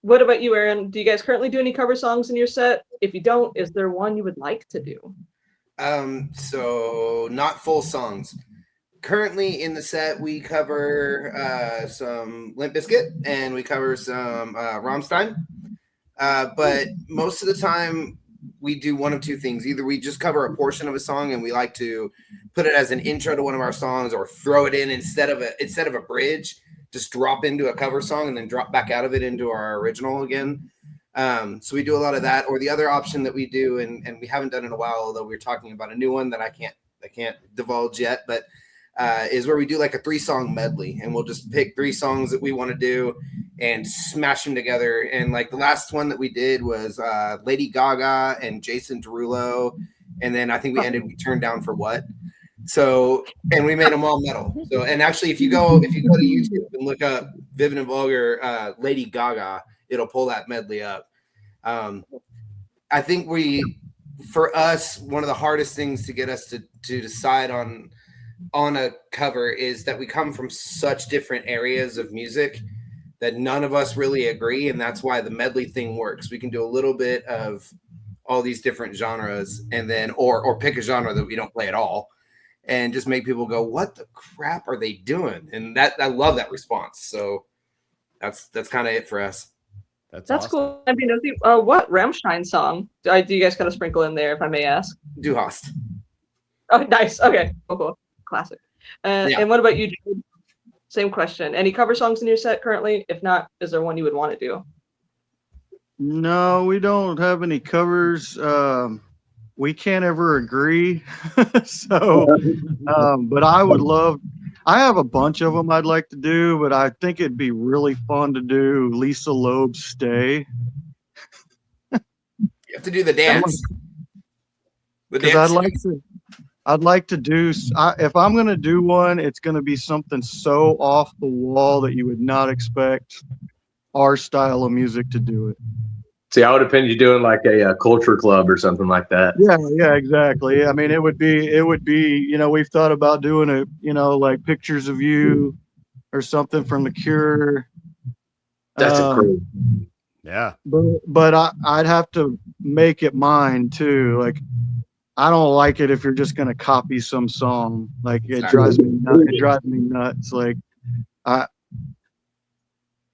What about you, Aaron? Do you guys currently do any cover songs in your set? If you don't, is there one you would like to do? So not full songs. Currently in the set, we cover some Limp Bizkit and we cover some Rammstein. But most of the time, we do one of two things. Either we just cover a portion of a song and we like to put it as an intro to one of our songs, or throw it in instead of a bridge. Just drop into a cover song and then drop back out of it into our original again. So we do a lot of that. Or the other option that we do, and we haven't done in a while, although we're talking about a new one that I can't divulge yet, but is where we do like a 3-song medley, and we'll just pick 3 songs that we want to do and smash them together. And like the last one that we did was Lady Gaga and Jason Derulo, and then I think we ended with Turn Down for What. So, and we made them all metal. So, and actually, if you go to YouTube and look up Vivid and Vulgar Lady Gaga, it'll pull that medley up. I think for us, one of the hardest things to get us to decide on a cover is that we come from such different areas of music that none of us really agree, and that's why the medley thing works. We can do a little bit of all these different genres, and then or pick a genre that we don't play at all, and just make people go, what the crap are they doing? And that I love that response. So that's kind of it for us. That's awesome. cool. I mean, what Rammstein song do you guys kind of sprinkle in there, if I may ask? Du hast. Oh, nice. Okay, cool. Classic. And what about you, Jared? Same question. Any cover songs in your set currently? If not, is there one you would want to do? No, we don't have any covers. We can't ever agree. So, but I would love, I have a bunch of them I'd like to do, but I think it'd be really fun to do Lisa Loeb's Stay. You have to do the dance. Because I'd like to do, if I'm going to do one, it's going to be something so off the wall that you would not expect our style of music to do it. See, I would have pinned you doing like a culture club or something like that. Yeah, exactly. I mean, it would be, you know, we've thought about doing it, you know, like Pictures of You or something from The Cure. That's incredible. Yeah. But I'd have to make it mine too. Like, I don't like it if you're just going to copy some song. Like, it drives me nuts. It drives me nuts. Like,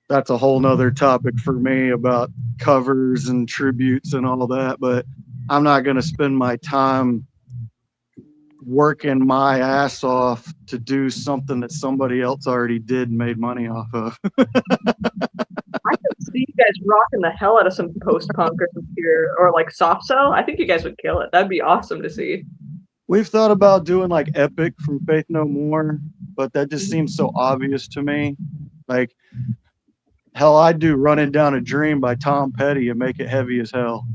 that's a whole nother topic for me about covers and tributes and all that, but I'm not going to spend my time working my ass off to do something that somebody else already did and made money off of. I could see you guys rocking the hell out of some post-punk or some Cure or like soft cell. I think you guys would kill it. That'd be awesome to see. We've thought about doing like Epic from Faith No More, but that just seems so obvious to me. Like, hell, I'd do Running Down a Dream by Tom Petty and make it heavy as hell.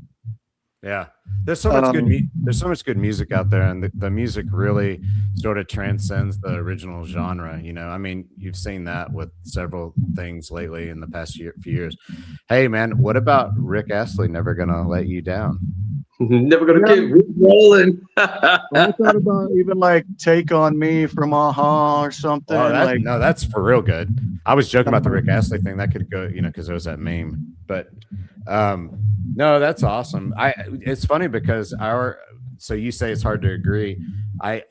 Yeah, there's so much there's so much good music out there, and the music really sort of transcends the original genre. You know, I mean, you've seen that with several things lately in the past few years. Hey, man, what about Rick Astley? Never Gonna Let You Down. Never gonna keep rolling. I thought about even like Take on Me from Aha or something. Oh, no, that's for real good. I was joking about the Rick Astley thing. That could go, you know, because there was that meme. But no, that's awesome. It's funny because so you say it's hard to agree.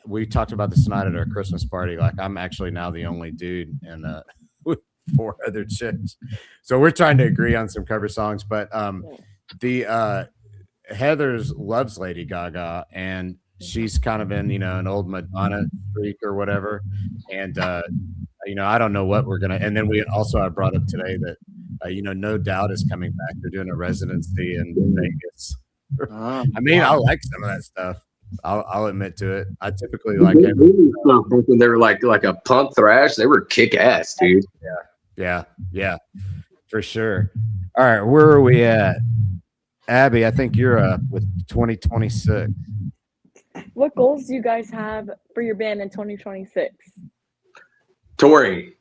We talked about this tonight at our Christmas party. Like, I'm actually now the only dude and with 4 other chicks. So we're trying to agree on some cover songs. But Heather's loves Lady Gaga, and she's kind of in, you know, an old Madonna streak or whatever. And you know, I don't know what we're gonna. And then I brought up today that you know, No Doubt is coming back. They're doing a residency in Vegas. I mean, I like some of that stuff. I'll admit to it. I typically like it. When they were like a punk thrash, they were kick ass, dude. Yeah, for sure. All right, where are we at? Abby, I think you're up with 2026. What goals do you guys have for your band in 2026? Touring.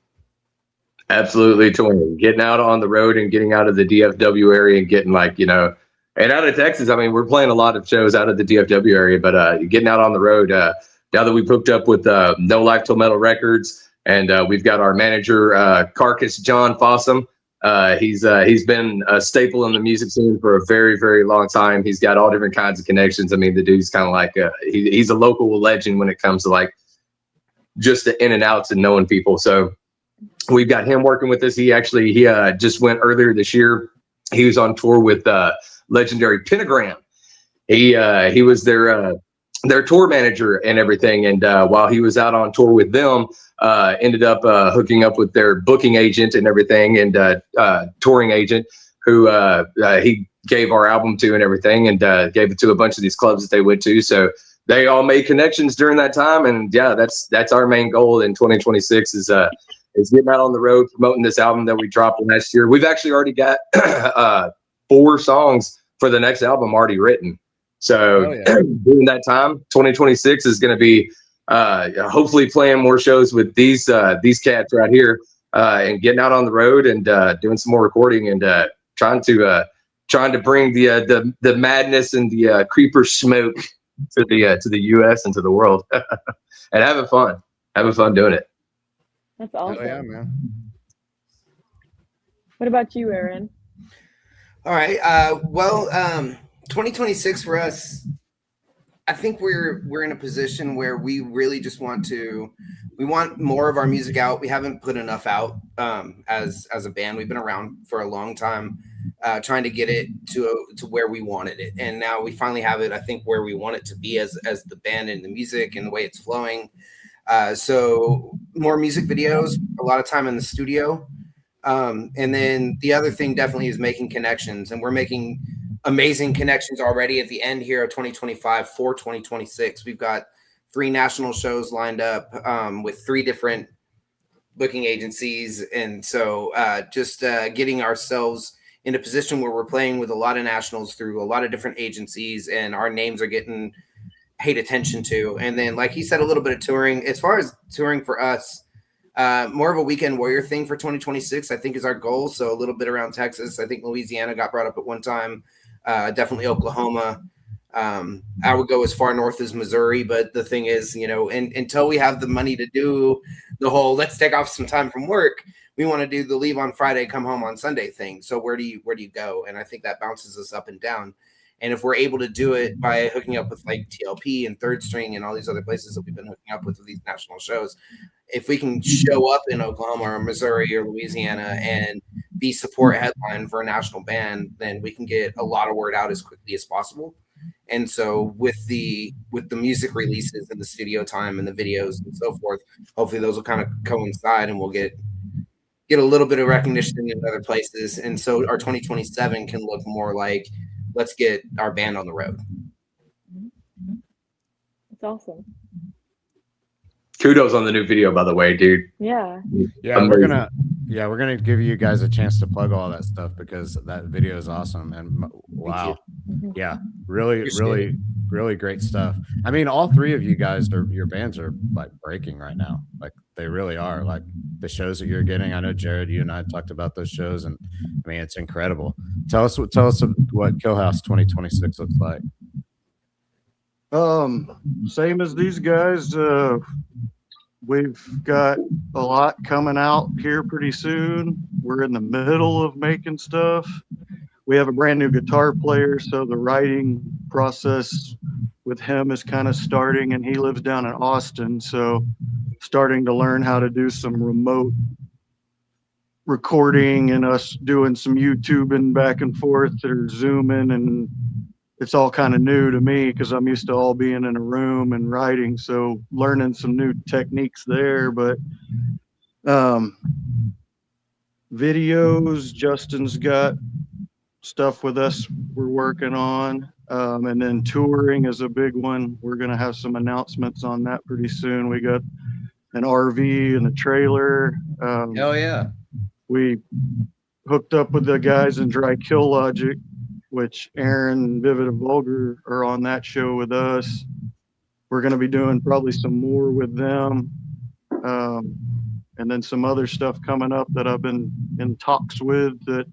Absolutely touring. Getting out on the road and getting out of the DFW area and getting, like, you know, and out of Texas. I mean, we're playing a lot of shows out of the DFW area, but getting out on the road. Now that we've hooked up with No Life Till Metal Records, and we've got our manager, Carcass John Fossum. He's been a staple in the music scene for a very, very long time. He's got all different kinds of connections. I mean, the dude's kind of like he's a local legend when it comes to like just the in and outs and knowing people. So we've got him working with us. He just went earlier this year. He was on tour with legendary Pentagram. He was their tour manager and everything. And while he was out on tour with them, ended up hooking up with their booking agent and everything, and touring agent who he gave our album to and everything, and gave it to a bunch of these clubs that they went to. So they all made connections during that time. And yeah, that's our main goal in 2026 is getting out on the road, promoting this album that we dropped last year. We've actually already got 4 songs for the next album already written. So during that time, 2026 is going to be hopefully playing more shows with these cats right here, and getting out on the road and doing some more recording and trying to bring the madness and the creeper smoke to the U.S. and to the world, and having fun doing it. That's awesome. Oh, yeah, man. What about you, Aaron? All right. 2026 for us, I think we're in a position where we really just want more of our music out. We haven't put enough out as a band. We've been around for a long time, trying to get it to where we wanted it, and now we finally have it. I think where we want it to be as the band and the music and the way it's flowing. So more music videos, a lot of time in the studio. And then the other thing definitely is making connections, and we're making amazing connections already at the end here of 2025 for 2026. We've got 3 national shows lined up with 3 different booking agencies. And so just getting ourselves in a position where we're playing with a lot of nationals through a lot of different agencies, and our names are getting paid attention to. And then, like he said, a little bit of touring. As far as touring for us, more of a weekend warrior thing for 2026, I think, is our goal. So a little bit around Texas. I think Louisiana got brought up at one time. Definitely Oklahoma. I would go as far north as Missouri, but the thing is, until we have the money to do the whole let's take off some time from work, we want to do the leave on Friday, come home on Sunday thing. So where do you go? And I think that bounces us up and down. And if we're able to do it by hooking up with like TLP and Third String and all these other places that we've been hooking up with these national shows, if we can show up in Oklahoma or Missouri or Louisiana and be support headline for a national band, then we can get a lot of word out as quickly as possible. And so with the music releases and the studio time and the videos and so forth, hopefully those will kind of coincide, and we'll get a little bit of recognition in other places. And so our 2027 can look more like, let's get our band on the road. That's awesome. Kudos on the new video, by the way, dude. Yeah. Yeah, Amazing. we're gonna give you guys a chance to plug all that stuff because that video is awesome. And wow, yeah, really great stuff. I mean, all 3 of you guys your bands are like breaking right now. Like they really are. Like the shows that you're getting. I know Jared, you and I talked about those shows, and I mean it's incredible. Tell us what Killhouse 2026 looks like. Same as these guys. We've got a lot coming out here pretty soon. We're in the middle of making stuff. We have a brand new guitar player, so the writing process with him is kind of starting, and he lives down in Austin, so starting to learn how to do some remote recording and us doing some YouTubing back and forth or Zooming, and it's all kind of new to me because I'm used to all being in a room and writing. So learning some new techniques there, but videos, Justin's got stuff with us we're working on. And then touring is a big one. We're going to have some announcements on that pretty soon. We got an RV and a trailer. Hell yeah. We hooked up with the guys in Dry Kill Logic, which Aaron and Vivid and Vulgar are on that show with us. We're going to be doing probably some more with them. And then some other stuff coming up that I've been in talks with that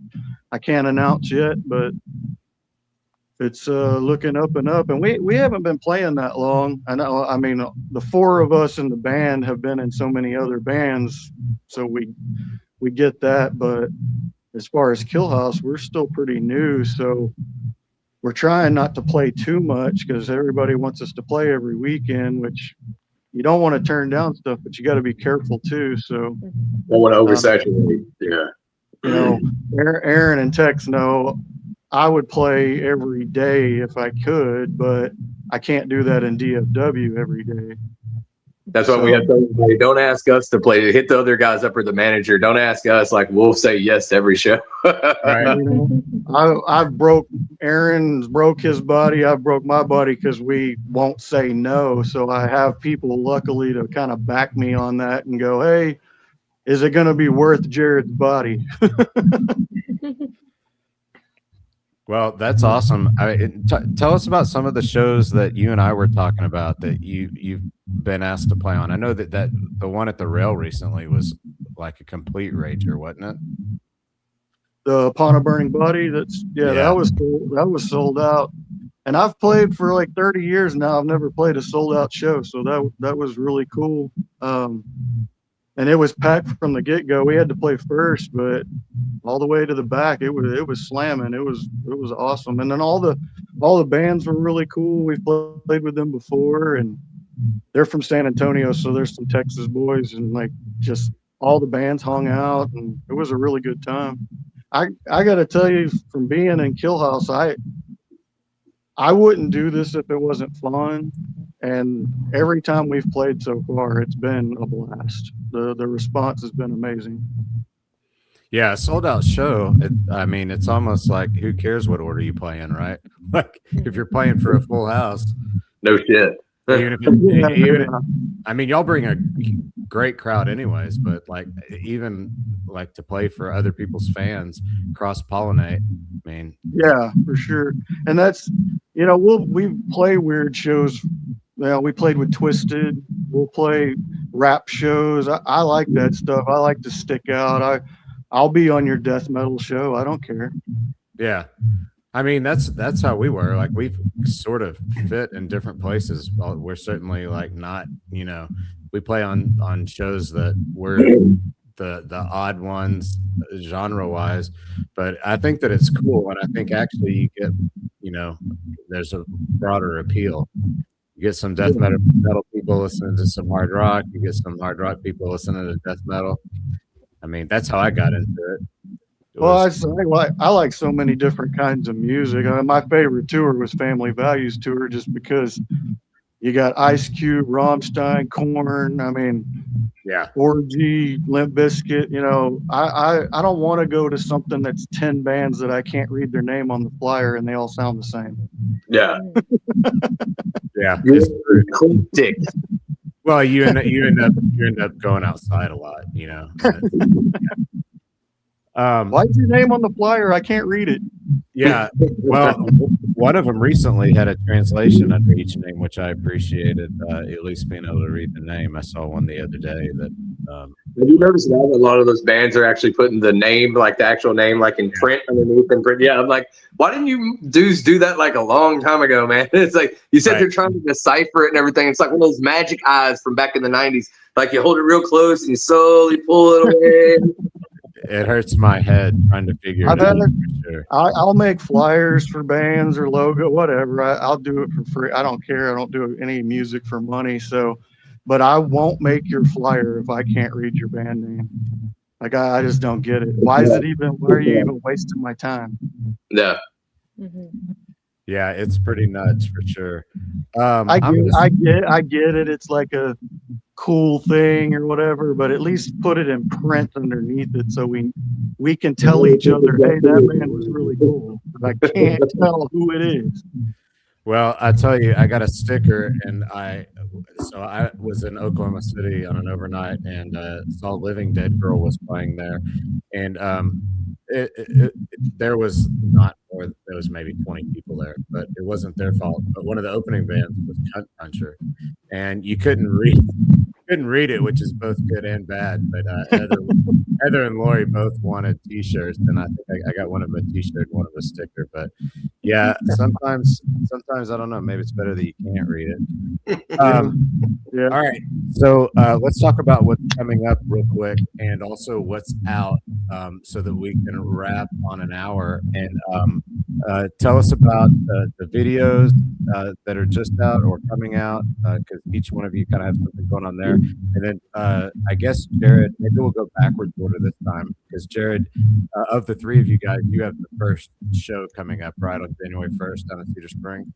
I can't announce yet, but it's looking up and up. And we haven't been playing that long. I mean, the 4 of us in the band have been in so many other bands, so we get that, but as far as Killhouse, we're still pretty new, so we're trying not to play too much because everybody wants us to play every weekend, which you don't want to turn down stuff, but you got to be careful too. So Don't want to oversaturate. Yeah. You know, Aaron and Tex know I would play every day if I could, but I can't do that in DFW every day. That's why we have to tell everybody, don't ask us to play. Hit the other guys up or the manager. Don't ask us. Like, we'll say yes to every show. Right. You know, I've broke Aaron's broke his body. I've broke my body because we won't say no. So I have people luckily to kind of back me on that and go, hey, is it going to be worth Jared's body? Well, that's awesome. Tell us about some of the shows that you and I were talking about that you've been asked to play on. I know that the one at the Rail recently was like a complete rager, wasn't it? The Upon a Burning Body. That was sold out. And I've played for like 30 years now. I've never played a sold out show, so that was really cool. And it was packed from the get go. We had to play first, but all the way to the back, it was slamming. It was awesome. And then all the bands were really cool. We've played with them before, and they're from San Antonio, so there's some Texas boys, and like just all the bands hung out, and it was a really good time. I got to tell you, from being in Killhouse, I wouldn't do this if it wasn't fun. And every time we've played so far, it's been a blast. The response has been amazing. Yeah, a sold out show. I mean, it's almost like who cares what order you play in, right? Like if you're playing for a full house, No shit. even if it, I mean, y'all bring a great crowd anyways, but like even like to play for other people's fans, cross pollinate. I mean, Yeah, for sure. And that's, we play weird shows. Well, we played with Twisted. We'll play rap shows. I like that stuff. I like to stick out. I'll be on your death metal show. I don't care. yeah. I mean, that's how we were. Like we've sort of fit in different places. Well, we're certainly like not, we play on shows that we're the odd ones genre wise, but I think that it's cool, and I think actually you get, there's a broader appeal. You get some death metal people listening to some hard rock. You get some hard rock people listening to death metal. I mean, that's how I got into it. Well, I like so many different kinds of music. My favorite tour was Family Values Tour, just because you got Ice Cube, Rammstein, Korn. I mean, yeah, Orgy, Limp Bizkit. I don't want to go to something that's 10 bands that I can't read their name on the flyer and they all sound the same. Yeah. Yeah. Eclectic. Well, you end up going outside a lot, Why's your name on the flyer? I can't read it. Yeah. Well, one of them recently had a translation under each name, which I appreciated, at least being able to read the name. I saw one the other day that. Have you noticed that a lot of those bands are actually putting the name, like the actual name, like in print underneath and print? Yeah, I'm like, why didn't you dudes do that like a long time ago, man? It's like you said they're trying to decipher it and everything. It's like one of those magic eyes from back in the 90s. Like you hold it real close and you slowly pull it away. It hurts my head trying to figure it out. Sure. I'll make flyers for bands or logo, whatever. I'll do it for free. I don't care. I don't do any music for money. But I won't make your flyer if I can't read your band name. Like I just don't get it. Why are you even wasting my time? Yeah. Yeah, it's pretty nuts for sure. I get it. It's like a cool thing or whatever, but at least put it in print underneath it so we can tell each other, hey, that band was really cool. But I can't tell who it is. Well, I tell you, I got a sticker, and I was in Oklahoma City on an overnight, and saw Living Dead Girl was playing there, and there was not more. There was maybe 20 people there, but it wasn't their fault. But one of the opening bands was Cunt Puncher, and you couldn't read it, which is both good and bad. But Heather and Lori both wanted T-shirts, and I think I got one of them a T-shirt, one of a sticker. But yeah, sometimes I don't know. Maybe it's better that you can't read it. Yeah. All right, so let's talk about what's coming up real quick, and also what's out, so that we can wrap on an hour. And tell us about the videos that are just out or coming out, because each one of you kind of have something going on there. And then I guess Jared, maybe we'll go backwards order this time, because Jared, of the three of you guys, you have the first show coming up right on January 1st down in Cedar Springs.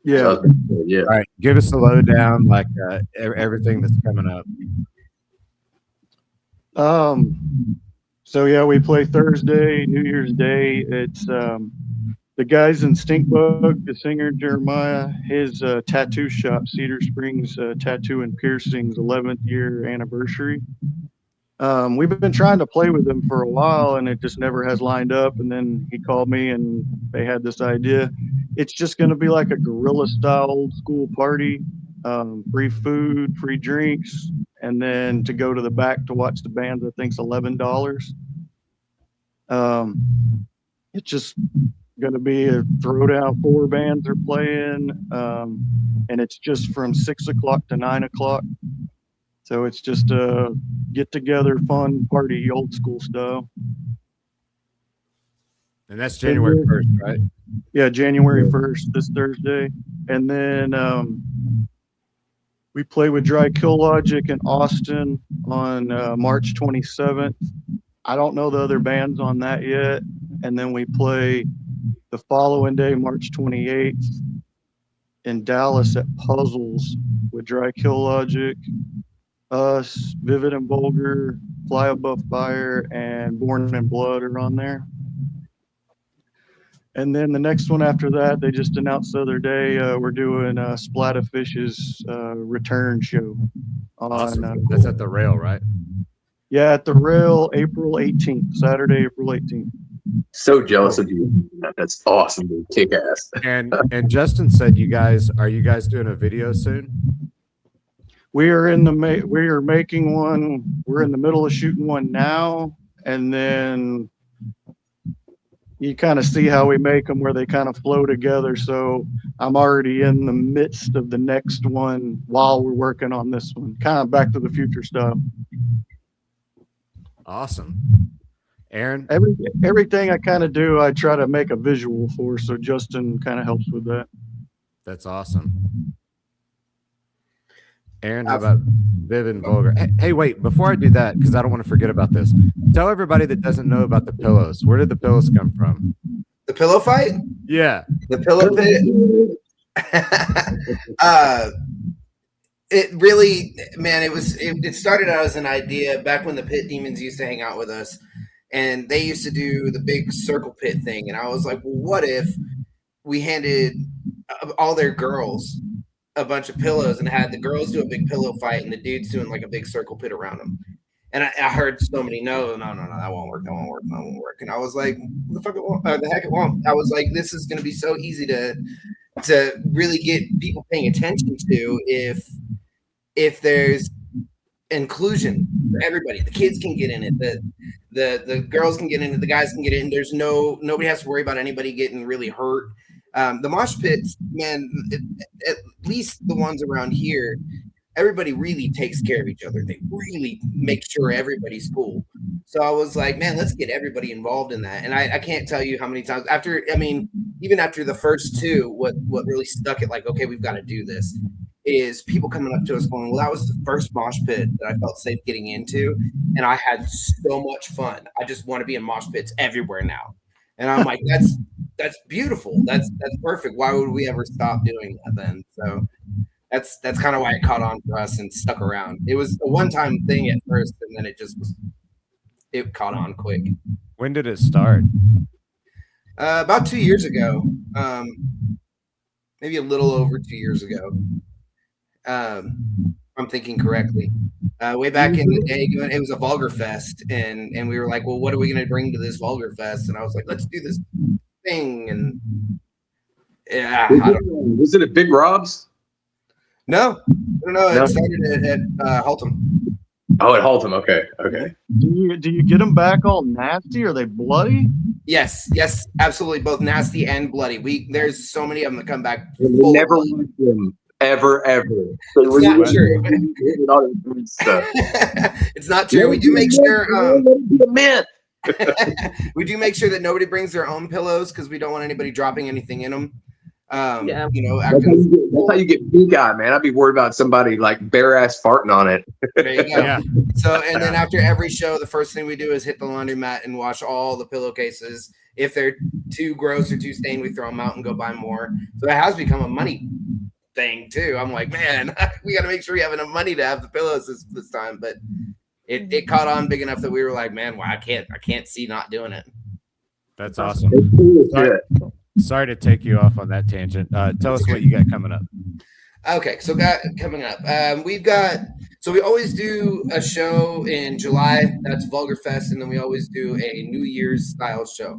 Yeah. Yeah. All right, give us the lowdown, like everything that's coming up. So yeah, we play Thursday, New Year's Day. It's the guys in Stinkbug, the singer Jeremiah, his tattoo shop, Cedar Springs Tattoo and Piercings 11th year anniversary. We've been trying to play with them for a while, and it just never has lined up. And then he called me, and they had this idea. It's just going to be like a guerrilla style old school party, free food, free drinks, and then to go to the back to watch the band, I think's $11. It's just going to be a throwdown. 4 bands are playing, and it's just from 6 o'clock to 9 o'clock. So it's just a get together, fun party, old school style. And that's January 1st, right? Yeah, January 1st, this Thursday. And then we play with Dry Kill Logic in Austin on March 27th. I don't know the other bands on that yet. And then we play the following day, March 28th, in Dallas at Puzzles with Dry Kill Logic, us, Vivid and Vulgar, Fly Above Fire, and Born in Blood are on there. And then the next one after that, they just announced the other day, we're doing Splatafish's return show. Awesome. That's at the Rail, right? Yeah, at the Rail, April 18th, Saturday, April 18th. So jealous of you. That's awesome, dude. Kick ass. And Justin said are you guys doing a video soon? We are making one. We're in the middle of shooting one now, and then you kind of see how we make them, where they kind of flow together. So I'm already in the midst of the next one while we're working on this one, kind of Back to the Future stuff. Awesome. Aaron? Everything I kind of do, I try to make a visual for, so Justin kind of helps with that. That's awesome. Aaron, how about Vivid and Vulgar? Hey, wait, before I do that, because I don't want to forget about this, tell everybody that doesn't know about the pillows. Where did the pillows come from? The pillow fight? Yeah. The pillow pit? It really, man, it started out as an idea back when the Pit Demons used to hang out with us, and they used to do the big circle pit thing. And I was like, well, what if we handed all their girls a bunch of pillows and had the girls do a big pillow fight and the dudes doing like a big circle pit around them? And I heard so many, no, that won't work. And I was like, the heck it won't. I was like, this is going to be so easy to really get people paying attention to if there's inclusion for everybody. The kids can get in it, the girls can get in it, the guys can get in. There's nobody has to worry about anybody getting really hurt. The mosh pits, man, at least the ones around here, everybody really takes care of each other. They really make sure everybody's cool. So I was like, man, let's get everybody involved in that. And I can't tell you how many times even after the first two, what really stuck it, like, okay, we've got to do this, is people coming up to us going, well, that was the first mosh pit that I felt safe getting into, and I had so much fun. I just want to be in mosh pits everywhere now. And I'm like, that's beautiful. That's perfect. Why would we ever stop doing that then? So that's kind of why it caught on for us and stuck around. It was a one-time thing at first, and then it caught on quick. When did it start? About 2 years ago. Maybe a little over 2 years ago. I'm thinking correctly. Way back in the day, it was a Vulgar Fest, and we were like, well, what are we going to bring to this Vulgar Fest? And I was like, let's do this thing. And yeah, I don't know. Was it at Big Rob's? No. It started at Haltom. Oh, at Haltom. Okay. Do you get them back all nasty? Are they bloody? Yes, absolutely. Both nasty and bloody. There's so many of them that come back. Never liked them. Ever. It's not true. It's not true. We do make sure. We do make sure that nobody brings their own pillows because we don't want anybody dropping anything in them. Yeah. That's how you get pink eye, man. I'd be worried about somebody like bare ass farting on it. There you go. Yeah. So, and then after every show, the first thing we do is hit the laundromat and wash all the pillowcases. If they're too gross or too stained, we throw them out and go buy more. So it has become a money thing too. I'm like, man, we got to make sure we have enough money to have the pillows this time. But it caught on big enough that we were like, man, I can't see not doing it. That's awesome. Sorry to take you off on that tangent. Tell us what you got coming up. Okay, so coming up, we always do a show in July. That's Vulgar Fest, and then we always do a New Year's style show.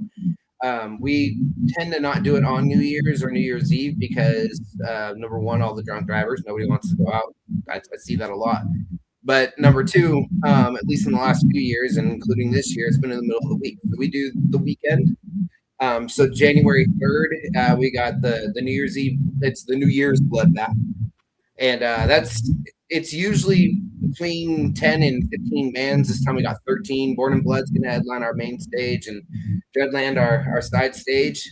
We tend to not do it on New Year's or New Year's Eve because number one, all the drunk drivers, nobody wants to go out. I see that a lot. But number two, at least in the last few years, and including this year, it's been in the middle of the week. So we do the weekend. So January 3rd, we got the New Year's Eve. It's the New Year's Bloodbath. And it's usually between 10 and 15 bands. This time we got 13. Born in Blood's going to headline our main stage, and Dreadland our side stage.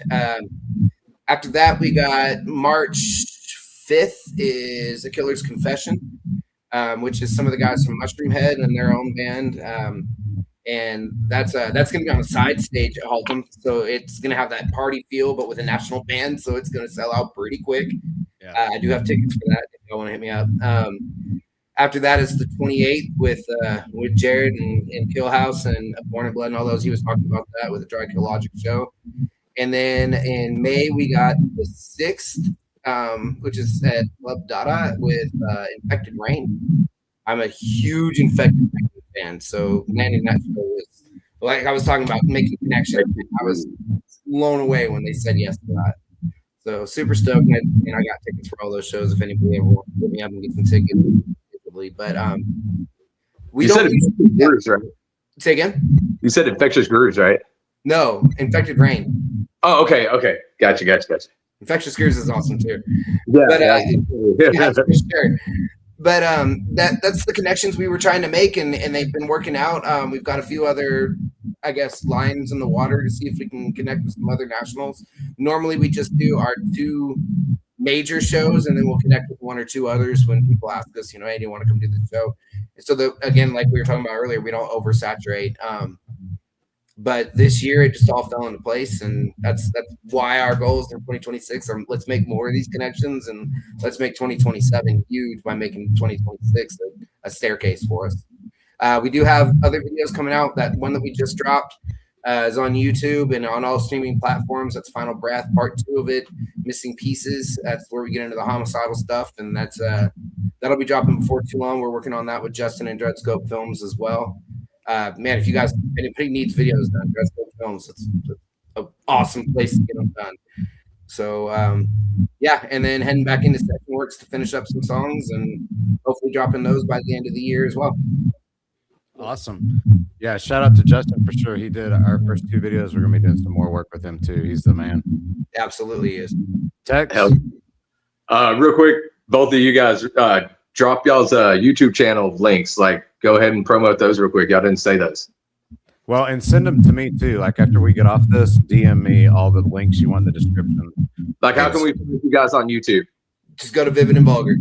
After that, we got March 5th is A Killer's Confession, which is some of the guys from Mushroom Head and their own band. And that's going to be on the side stage at Haltom. So it's going to have that party feel, but with a national band. So it's going to sell out pretty quick. I do have tickets for that if you want to hit me up. After that is the 28th with Jared and Killhouse and Born in Blood and all those. He was talking about that with the Dry Kill Logic show. And then in May, we got the 6th, which is at Club Dada with Infected Rain. I'm a huge Infected Rain fan. So landing that show was, like I was talking about, making connections. I was blown away when they said yes to that. So super stoked. And I got tickets for all those shows if anybody ever wants to hit me up and get some tickets. But we you don't. Said Infectious Grooves, right? Say again? You said Infectious Grooves, right? No, Infected Rain. Oh, okay. Gotcha. Infectious Grooves is awesome too. Yeah, but yeah, for sure. But that's the connections we were trying to make, and they've been working out. We've got a few other, I guess, lines in the water to see if we can connect with some other nationals. Normally, we just do our 2 major shows, and then we'll connect with 1 or 2 others when people ask us, hey, do you want to come do the show? So again, like we were talking about earlier, we don't oversaturate. But this year it just all fell into place, and that's why our goals in 2026 are let's make more of these connections, and let's make 2027 huge by making 2026 a staircase for us. We do have other videos coming out. That one that we just dropped is on YouTube and on all streaming platforms. That's Final Breath, part 2 of it, Missing Pieces. That's where we get into the homicidal stuff, and that's that'll be dropping before too long. We're working on that with Justin and Dreadscope Films as well. Man, if anybody needs videos done, Dreadscope Films, it's an awesome place to get them done. So yeah, and then heading back into session works to finish up some songs and hopefully dropping those by the end of the year as well. Awesome. Yeah, shout out to Justin for sure. He did our first 2 videos. We're gonna be doing some more work with him too. He's the man. Absolutely is. Tex. Real quick, both of you guys, drop y'all's YouTube channel links. Like, go ahead and promote those real quick. Y'all didn't say those. Well, and send them to me too. Like after we get off this, DM me all the links you want in the description. Like, how can we find you guys on YouTube? Just go to Vivid and Vulgar.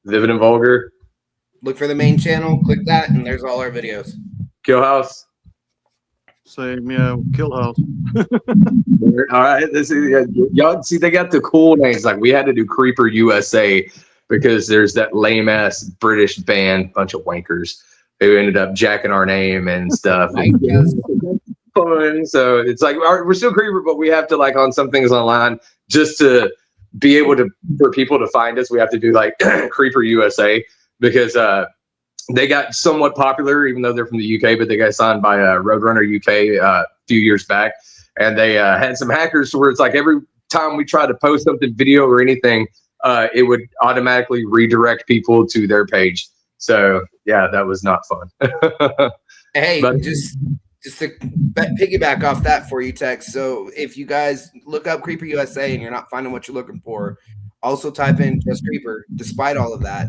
Vivid and Vulgar. Look for the main channel, click that, and there's all our videos. Killhouse. Same, yeah, Killhouse. All right. This is, y'all see, they got the cool names. Like, we had to do Creeper USA because there's that lame ass British band, bunch of wankers, who ended up jacking our name and stuff. Fun. So it's like we're still Creeper, but we have to, like, on some things online, just to be able to, for people to find us, we have to do like Creeper USA, because they got somewhat popular, even though they're from the UK, but they got signed by Roadrunner UK a few years back, and they had some hackers where it's like every time we try to post something, video or anything, it would automatically redirect people to their page. So yeah, that was not fun. Hey, but, just to piggyback off that for you, Tex. So if you guys look up Creeper USA and you're not finding what you're looking for, also type in just Creeper, despite all of that.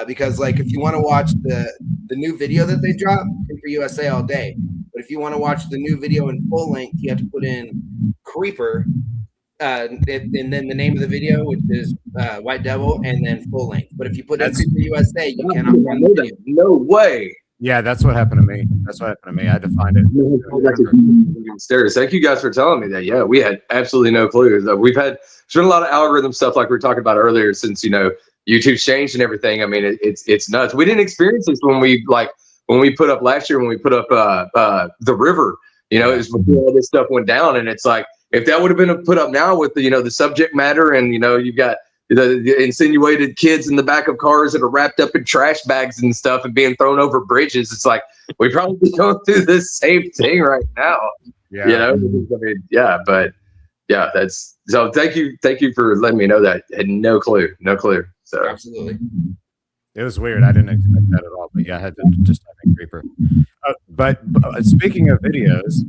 Because, like, if you want to watch the new video that they dropped, Creeper USA all day. But if you want to watch the new video in full length, you have to put in Creeper, and then the name of the video, which is White Devil, and then full length. But if you put in Creeper USA, you cannot find the video. No way. Yeah, that's what happened to me. I had to find it. Downstairs. Thank you guys for telling me that. Yeah, we had absolutely no clue. There's been a lot of algorithm stuff, like we were talking about earlier, since YouTube's changed and everything. I mean, it's nuts. We didn't experience this when we put up last year, when we put up The River. It was before all this stuff went down, and it's like, if that would have been put up now with the subject matter, and you've got the insinuated kids in the back of cars that are wrapped up in trash bags and stuff and being thrown over bridges, it's like we probably be going through this same thing right now. Yeah. I mean, yeah, but yeah, that's so. Thank you for letting me know that. I had no clue. So Absolutely. It was weird. I didn't expect that at all. But yeah, I had to just type in Creeper. But speaking of videos,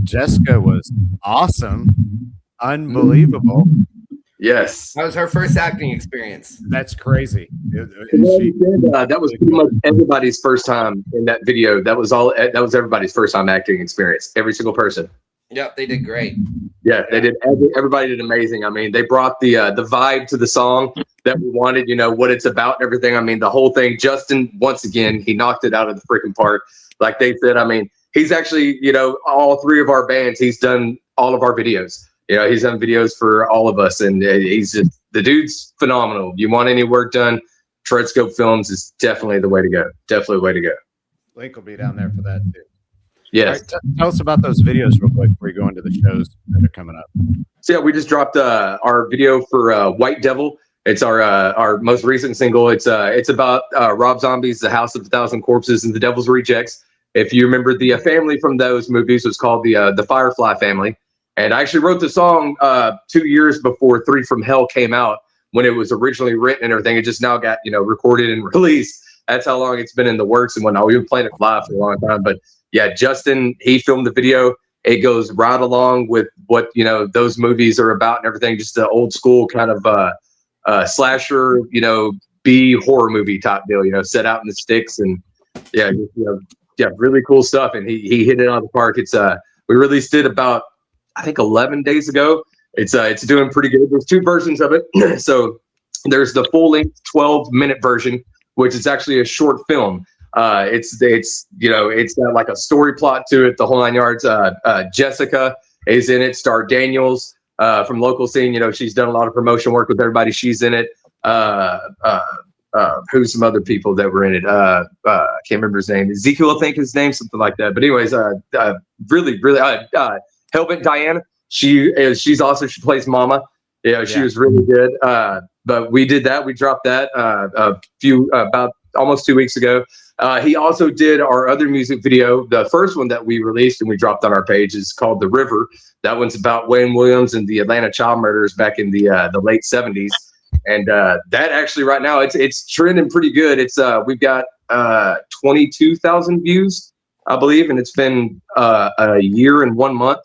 Jessica was awesome, unbelievable. Yes, That was her first acting experience. That's crazy. That was pretty much everybody's first time in that video. That was everybody's first time acting experience. Every single person. Yep, they did great. Yeah, they did. Everybody did amazing. I mean, they brought the vibe to the song that we wanted. What it's about and everything. I mean, the whole thing. Justin, once again, he knocked it out of the freaking park. Like they said, I mean, he's actually, all 3 of our bands. He's done all of our videos. He's done videos for all of us, and he's just the dude's phenomenal. You want any work done, Treadscope Films is definitely the way to go. Definitely the way to go. Link will be down there for that too. Yes. All right, tell us about those videos real quick before you go into the shows that are coming up. So yeah, we just dropped our video for White Devil. It's our most recent single. It's about Rob Zombie's The House of a Thousand Corpses and The Devil's Rejects. If you remember, the family from those movies was called the Firefly family. And I actually wrote the song 2 years before 3 from Hell came out, when it was originally written and everything. It just now got, recorded and released. That's how long it's been in the works and whatnot. We've been playing it live for a long time. But yeah, Justin, he filmed the video. It goes right along with what, those movies are about and everything. Just the old school kind of slasher, B horror movie type deal, set out in the sticks. And yeah, really cool stuff. And he hit it out of the park. It's we released it about, I think 11 days ago. It's doing pretty good. There's 2 versions of it. So there's the full length 12-minute version, which is actually a short film. It's got like a story plot to it, the whole 9 yards. Jessica is in it. Star Daniels from local scene. She's done a lot of promotion work with everybody. She's in it. Who's some other people that were in it? I can't remember his name. Ezekiel, I think his name, something like that. But anyways, really, Hellbent Diana. She's also, she plays Mama. She was really good. But we did that. We dropped that about almost 2 weeks ago. He also did our other music video. The first one that we released and we dropped on our page is called The River. That one's about Wayne Williams and the Atlanta child murders back in the late 70s. And that actually right now it's trending pretty good. It's we've got 22,000 views, I believe, and it's been a year and 1 month.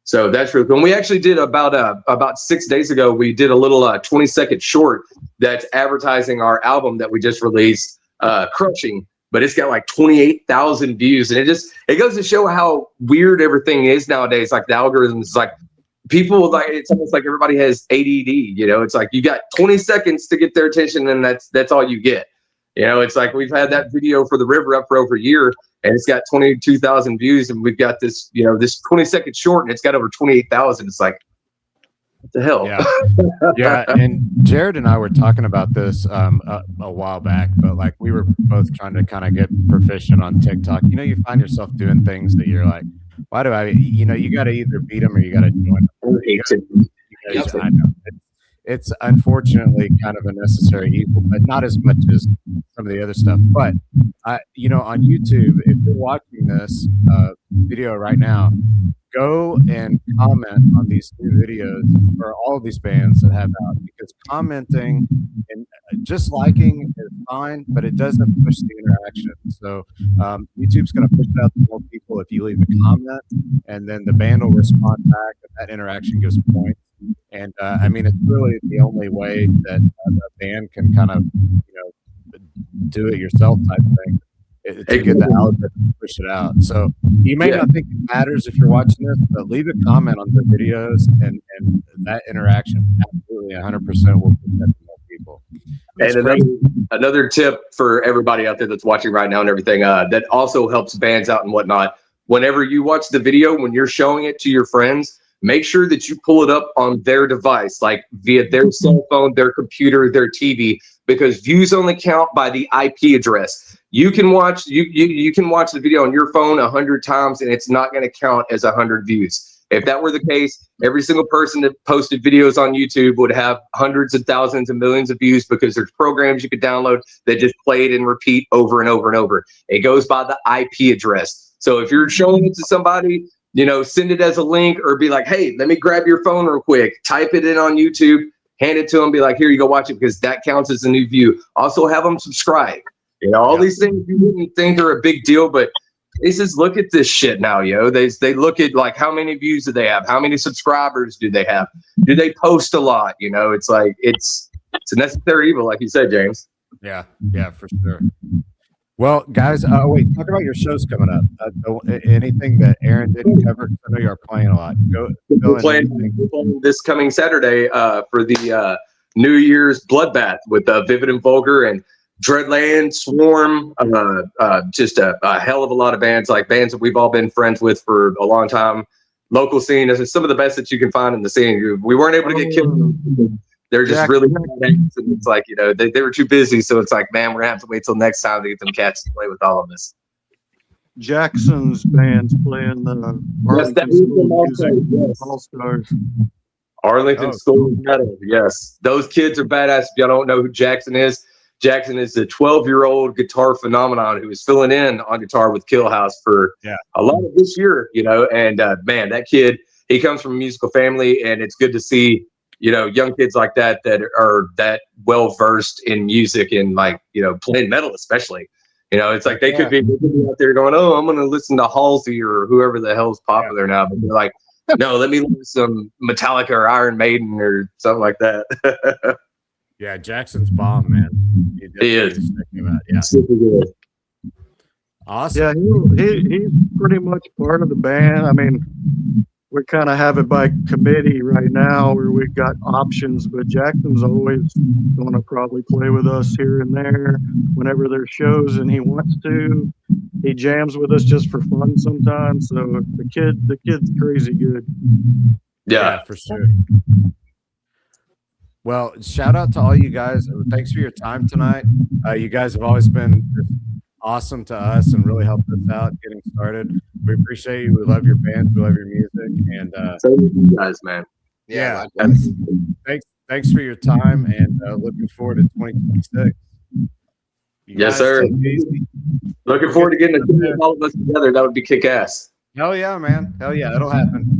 So that's really cool. And we actually did about 6 days ago, we did a little 20-second short that's advertising our album that we just released, Crushing, but it's got like 28,000 views. And it goes to show how weird everything is nowadays. Like the algorithms, like people, like it's almost like everybody has ADD, it's like you got 20 seconds to get their attention and that's all you get. It's like we've had that video for The River up for over a year and it's got 22,000 views and we've got this, this 20-second short and it's got over 28,000. It's like, what the hell? Yeah. Yeah. And Jared and I were talking about this a while back, but like we were both trying to kind of get proficient on TikTok. You find yourself doing things that you're like, why do I, you got to either beat them or you got to join them. I know. It's unfortunately kind of a necessary evil, but not as much as some of the other stuff. But, on YouTube, if you're watching this video right now, go and comment on these new videos for all of these bands that have out, because commenting and just liking is fine, but it doesn't push the interaction. So YouTube's going to push it out to more people if you leave a comment, and then the band will respond back, and that interaction gives points. And it's really the only way that a band can kind of, do it yourself type thing to get the algorithm to push it out. So you may not think it matters if you're watching this, but leave a comment on the videos, and that interaction absolutely 100% will push that to more people. And another tip for everybody out there that's watching right now and everything, that also helps bands out and whatnot. Whenever you watch the video, when you're showing it to your friends, make sure that you pull it up on their device, like via their cell phone, their computer, their TV, because views only count by the IP address. You can watch you can watch the video on your phone 100 times and it's not going to count as 100 views. If that were the case, every single person that posted videos on YouTube would have hundreds of thousands and millions of views, because there's programs you could download that just play it and repeat over and over and over. It goes by the IP address. So if you're showing it to somebody, send it as a link, or be like, hey, let me grab your phone real quick, type it in on YouTube, hand it to them, be like, here you go, watch it, because that counts as a new view. Also have them subscribe. All these things you wouldn't think are a big deal, but they just look at this shit now, They look at like how many views do they have, how many subscribers do they have, do they post a lot? It's like it's a necessary evil, like you said, James. Yeah, for sure. Well, guys, wait, talk about your shows coming up. Anything that Aaron didn't cover? I know you are playing a lot. We're playing this coming Saturday for the New Year's Bloodbath with Vivid and Vulgar and Dreadland, Swarm, just a hell of a lot of bands, like bands that we've all been friends with for a long time. Local scene is some of the best that you can find in the scene. We weren't able to get they're just Jack- really badass, and it's like, you know, they were too busy, so it's like, man, we're gonna have to wait till next time to get them cats to play with all of us. Jackson's band's playing the Yes, that Arlington is School them of also. Music Yes. All Stars. Arlington Oh, School of Metal. Yes, those kids are badass. If y'all don't know who Jackson is a 12-year-old guitar phenomenon who is filling in on guitar with Killhouse for a lot of this year, you know. And man, that kid, he comes from a musical family, and it's good to see, you know, young kids like that are that well versed in music and, like, you know, playing metal especially. You know, it's like they could be out there going, oh, I'm going to listen to Halsey or whoever the hell's popular now. But they're like, no, let me listen to some Metallica or Iron Maiden or something like that. Yeah, Jackson's bomb, man. He is. Yeah. Super good. Awesome. Yeah, he's pretty much part of the band. I mean, we kind of have it by committee right now where we've got options, but Jackson's always going to probably play with us here and there whenever there's shows and he wants to. He jams with us just for fun sometimes. So the kid's crazy good. Yeah. For sure. Well, shout out to all you guys. Thanks for your time tonight. You guys have always been awesome to us and really helped us out getting started. We appreciate you. We love your band. We love your music. And So you guys, man. Yeah. thanks for your time, and looking forward to 2026. Yes, sir. Looking forward to getting all of us together. That would be kick ass. Hell yeah, man. Hell yeah. It'll happen.